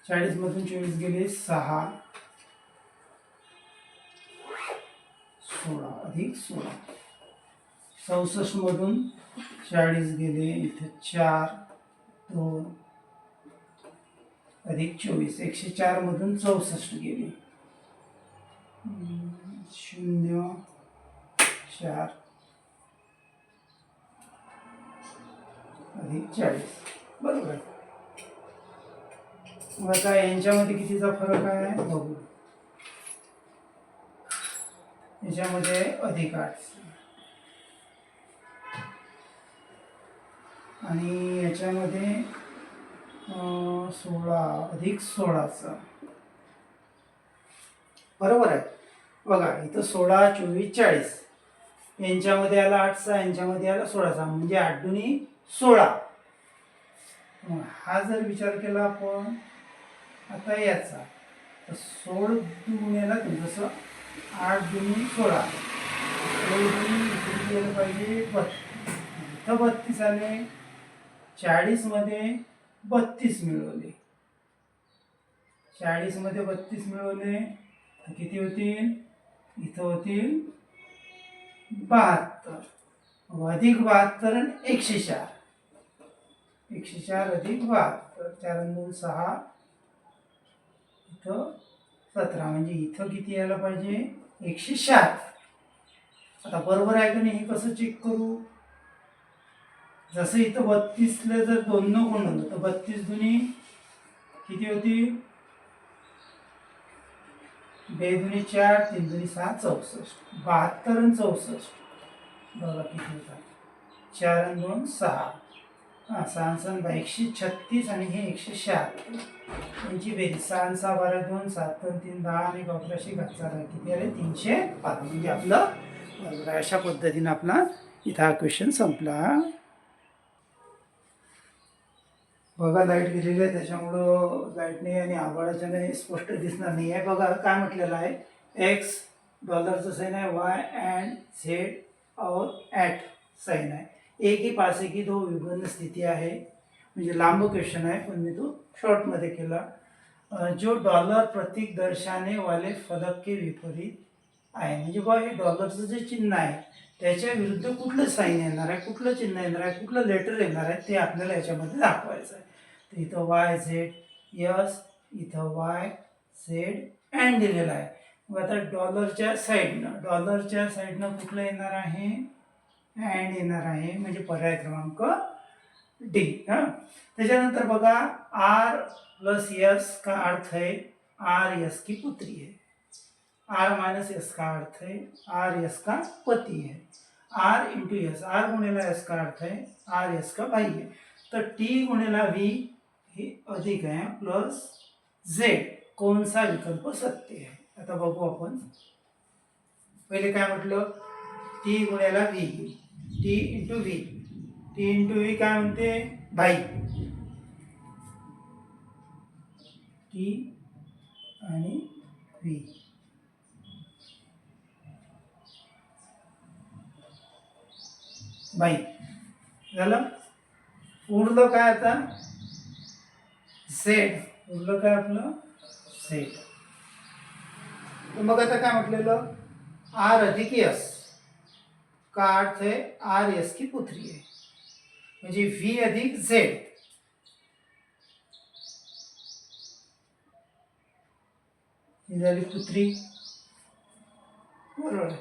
40 मधून 24 गेले 6, 16 अधिक 16, 64 मधून 40 गेले, इथे 4, 2 अधिक 24, 104 मधून 64 गेले, 0, 4 अधिक 40. बरोबर आहे. मग आता यांच्यामध्ये कितीचा फरक आहे बघू. याच्यामध्ये अधिक 8 आणि याच्यामध्ये 16 अधिक 16चा. बरोबर आहे. बघा इथं 16, 24, 40 यांच्यामध्ये आला 8चा, यांच्यामध्ये आला 16चा, म्हणजे 8 दुनी 16. हा जर विचार केला आपण आता याचा, तर 16 गुणियाला जसं 8 दुनी 16, 16 दुनी इथे गेलं पाहिजे 32, इथं 32 आले, 40 मध्ये 32 मिळवले, 40 मध्ये 32 मिळवले तर किती होतील, इथं होतील 72, अधिक 72 आणि 104, 104 अधिक 72, 4 आणि 2 6, इथं 17, म्हणजे इथं किती यायला पाहिजे 106. आता बरोबर आहे का नाही हे कसं चेक करू. जसं इथं 32ला जर 2 न गुणलं तर 32 दुनी किती होती, 2 दुनी 4, 3 दुनी 6, 64, 72 आणि 64 बघा किती होतात, 4 आणि 2 6, 6 6 136 आणि हे 106. यांची बेरीज 6 6 12 2 7 3 10 आणि 11 घातला किती आले 305. म्हणजे आपलं बरोबर आहे. अशा पद्धतीने आपला इथं हा क्वेश्चन संपला. बघा लाईट गेलेली आहे त्याच्यामुळं लाईटने आणि आभाळाच्याने स्पष्ट दिसणार नाही आहे. बघा काय म्हटलेलं आहे, एक्स डॉलरचं साईन आहे, वाय अँड झेड और ॲट साईन आहे, एक ही पास एक ही दो विभिन्न स्थिती आहे. म्हणजे लांब क्वेश्चन आहे पण मी तो शॉर्टमध्ये केला. जो डॉलर प्रतीक दर्शाने वाले फलक के विपरीत आहे, म्हणजे बघा हे डॉलरचं जे चिन्ह आहे त्याच्या विरुद्ध कुठलं साईन येणार आहे, कुठलं चिन्ह येणार आहे, कुठलं लेटर येणार आहे ते आपल्याला याच्यामध्ये दाखवायचं आहे. तर इथं वाय झेड यस, इथं वाय झेड अँड दिलेलं आहे. मग आता डॉलरच्या साईडनं कुठलं येणार आहे, अँड येणार आहे, म्हणजे पर्याय क्रमांक डी. त्याच्यानंतर बघा आर प्लस यस का अर्थ है आर यस की पुत्री है, आर माइनस एस का अर्थ है आर एस का पति है, आर इंटू एस, आर गुणेला एस का अर्थ है आर एस का भाई है. तर टी गुणेला व्ही हे अधिक आहे प्लस झेड, कोणसा विकल्प सत्य आहे. आता बघू आपण. पहिले काय म्हटलं, टी गुणेला V, T into V, T into V काय म्हणते भाई, टी आणि व्ही. बाई झालं. उरलं काय आता झेड, उरलं काय आपलं झेड. मग आता काय म्हटलेलं, आर अधिक यस का अर्थ है आर यस की पुत्री आहे, म्हणजे व्ही अधिक झेड, ही झाली पुत्री. बरोबर.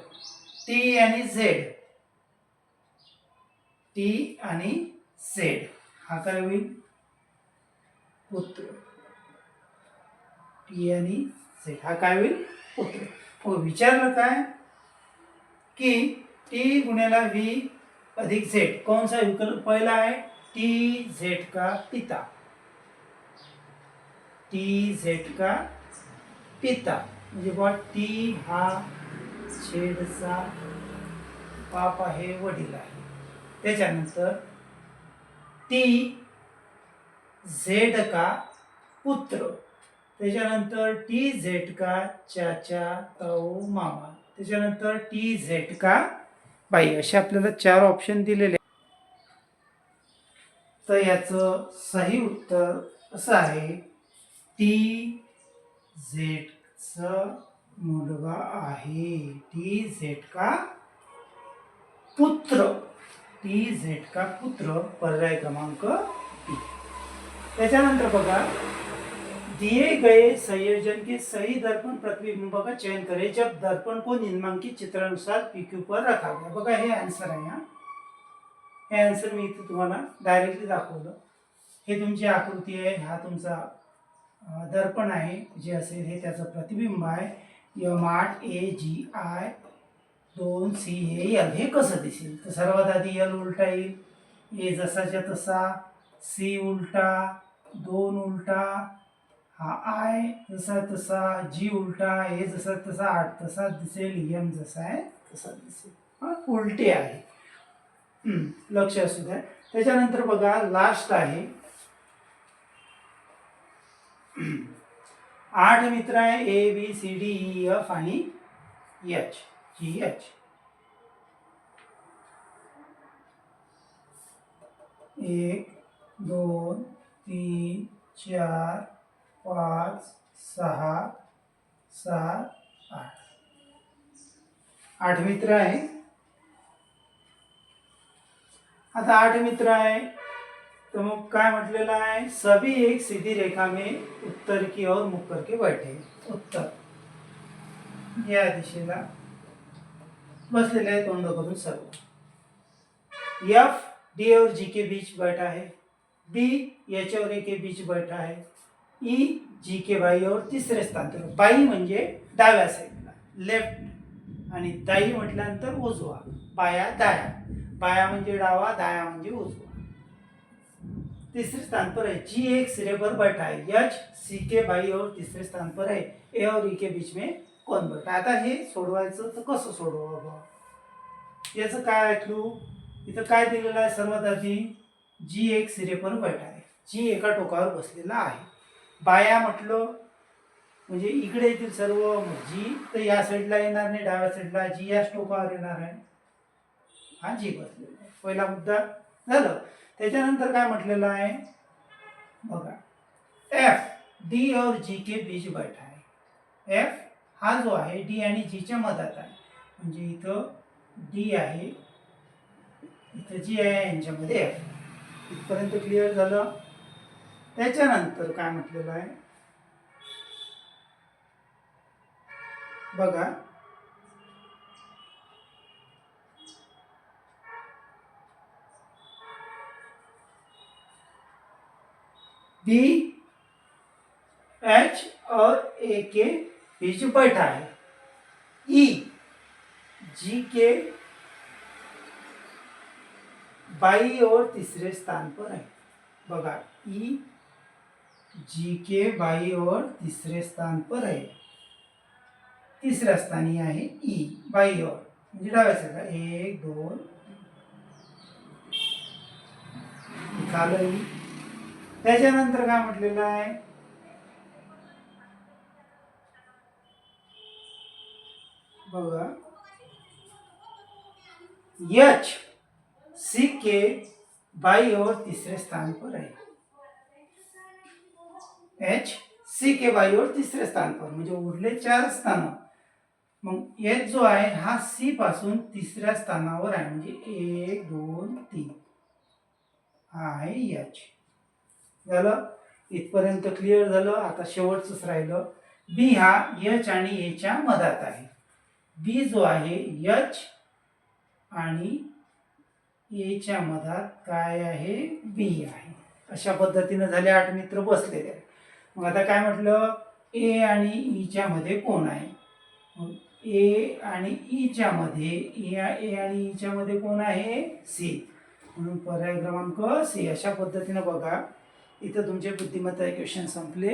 टी आणि झेड, टी आणि झेड हा काय होईल पुत्र, टी आणि झेड हा काय होईल पुत्र. हो विचारलं काय की टी गुणेला व्ही अधिक झेड कौन सा विकल्प पहिला आहे, टी झेड का पिता, टी झेड का पिता, म्हणजे बा टी हा झेडचा बाप आहे, वडील आहे. त्याच्यानंतर टी झेड का पुत्र, त्याच्यानंतर टी झेड का चाचा ताऊ मामा, त्याच्यानंतर टी झेड का बाई, असे आपल्याला 4 ऑप्शन दिलेले. तर याचं सही उत्तर असं आहे टी झेडचं मुलगा आहे. टी झेड का पुत्र, टी झेड का पुत्र, पर्याय क्रमांक बी. त्याच्यानंतर बघा, दिए गए संयोजन के सही दर्पण प्रतिबिंब का चयन करें जब दर्पण को निम्नांकित चित्रानुसार पीक्यू पर रखा गया. बघा हे आन्सर आहे. हे आन्सर मी इथे तुम्हाला डायरेक्टली दाखवलं. हे तुमची आकृती आहे, हा तुमचा दर्पण आहे, जे असेल हे त्याचं प्रतिबिंब आहे. M8 AGI 2CAL हे कसं दिसेल, तर सर्वात आधी L उलटा येईल, ए जसाच्या तसा, C उलटा, 2 उलटा, हा I जसा तसा, G उलटा, ए जसा तसा 8 तसा दिसेल, M जसा आहे तसा दिसेल. हा उलटे आहे, लक्ष असू द्या. त्याच्यानंतर बघा लास्ट आहे 8 मित्र आहे, ABCDEF आणि H GH. 1 2 3 4 5 6 7 8 8 मित्र आहे. आता 8 मित्र आहे, तो मग काय म्हटलेलं आहे, सभी एक सीधी रेखा में उत्तर की ओर मुख करके बैठे. उत्तर या दिशेला बसलेले आहे, तोंड करून सर्व. F D और G के बीच बैठा है, B H और A के बीच बैठा है, E G के बाई और तिसरे स्थान पर. बाई म्हणजे डाव्या साईडला, लेफ्ट, आणि दाई म्हटल्यानंतर उजवा, बाया दाया. बाया म्हणजे डावा, दाया म्हणजे उजवा. तीसरे स्थान पर है, G एक सिरे पर बैठा है, H C के बाई और तीसरे स्थान पर है, A और E के बीच में कौन बैठा. आता हे सोडवायचं तर कसं सोडवावं, याचं काय आहे क्लू. इथं काय दिलेलं आहे, सर्वात आधी G एक सिरे पर बैठा आहे, G एका टोकावर बसलेला आहे. बाया म्हटलं म्हणजे इकडे येतील सर्व, G तर या साईडला येणार नाही, डाव्या साईडला, G याच टोकावर येणार आहे, हा G बसलेला आहे. पहिला मुद्दा झालं. त्याच्यानंतर काय म्हटलेलं आहे बघा, F D और G के बीच बैठा आहे. F हा जो आहे D आणि G च्या मधात आहे, म्हणजे इथं D आहे, इथं G आहे, यांच्यामध्ये F. इथपर्यंत क्लिअर झालं. त्याच्यानंतर काय म्हटलेलं आहे बघा, B H और A के बीच बैठा है, E G के बाई और तीसरे स्थान पर है. बघा, E G के बाई और तीसरे स्थान पर है, तिसऱ्या स्थानी आहे E बाई और, म्हणजे डाव्या साईडला 1 2 निकाल E. त्याच्यानंतर काय म्हटलेलं आहे बघा, H C के बाई और तीसरे स्थान पर है, H C के बाई और तिसरे स्थान पर, म्हणजे उरले 4 स्थान. मग H जो आहे हा C पासून तिसऱ्या स्थानावर आहे, म्हणजे 1 2 3 हा आहे H. झालं, इथपर्यंत क्लिअर झालं. आता शेवटचंच राहिलं, B हा H आणि A च्या मधात आहे. B जो आहे H आणि A च्या मधात काय आहे, B आहे. अशा पद्धतीने झाले 8 मित्र बसलेले आहेत. मग आता काय म्हटलं, A आणि E च्या मध्ये कोण आहे, मग A आणि E च्या मध्ये, A आणि E च्या मध्ये कोण आहे, C, म्हणून पर्याय क्रमांक C. अशा पद्धतीने बघा, इथं तुमचे बुद्धिमत्ता क्वेश्चन संपले.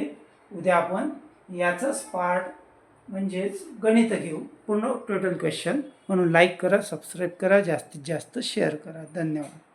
उद्या आपण याचाच पार्ट म्हणजेच गणित घेऊ, पूर्ण टोटल क्वेश्चन. म्हणून लाईक करा, सबस्क्राईब करा, जास्तीत जास्त शेअर करा. धन्यवाद.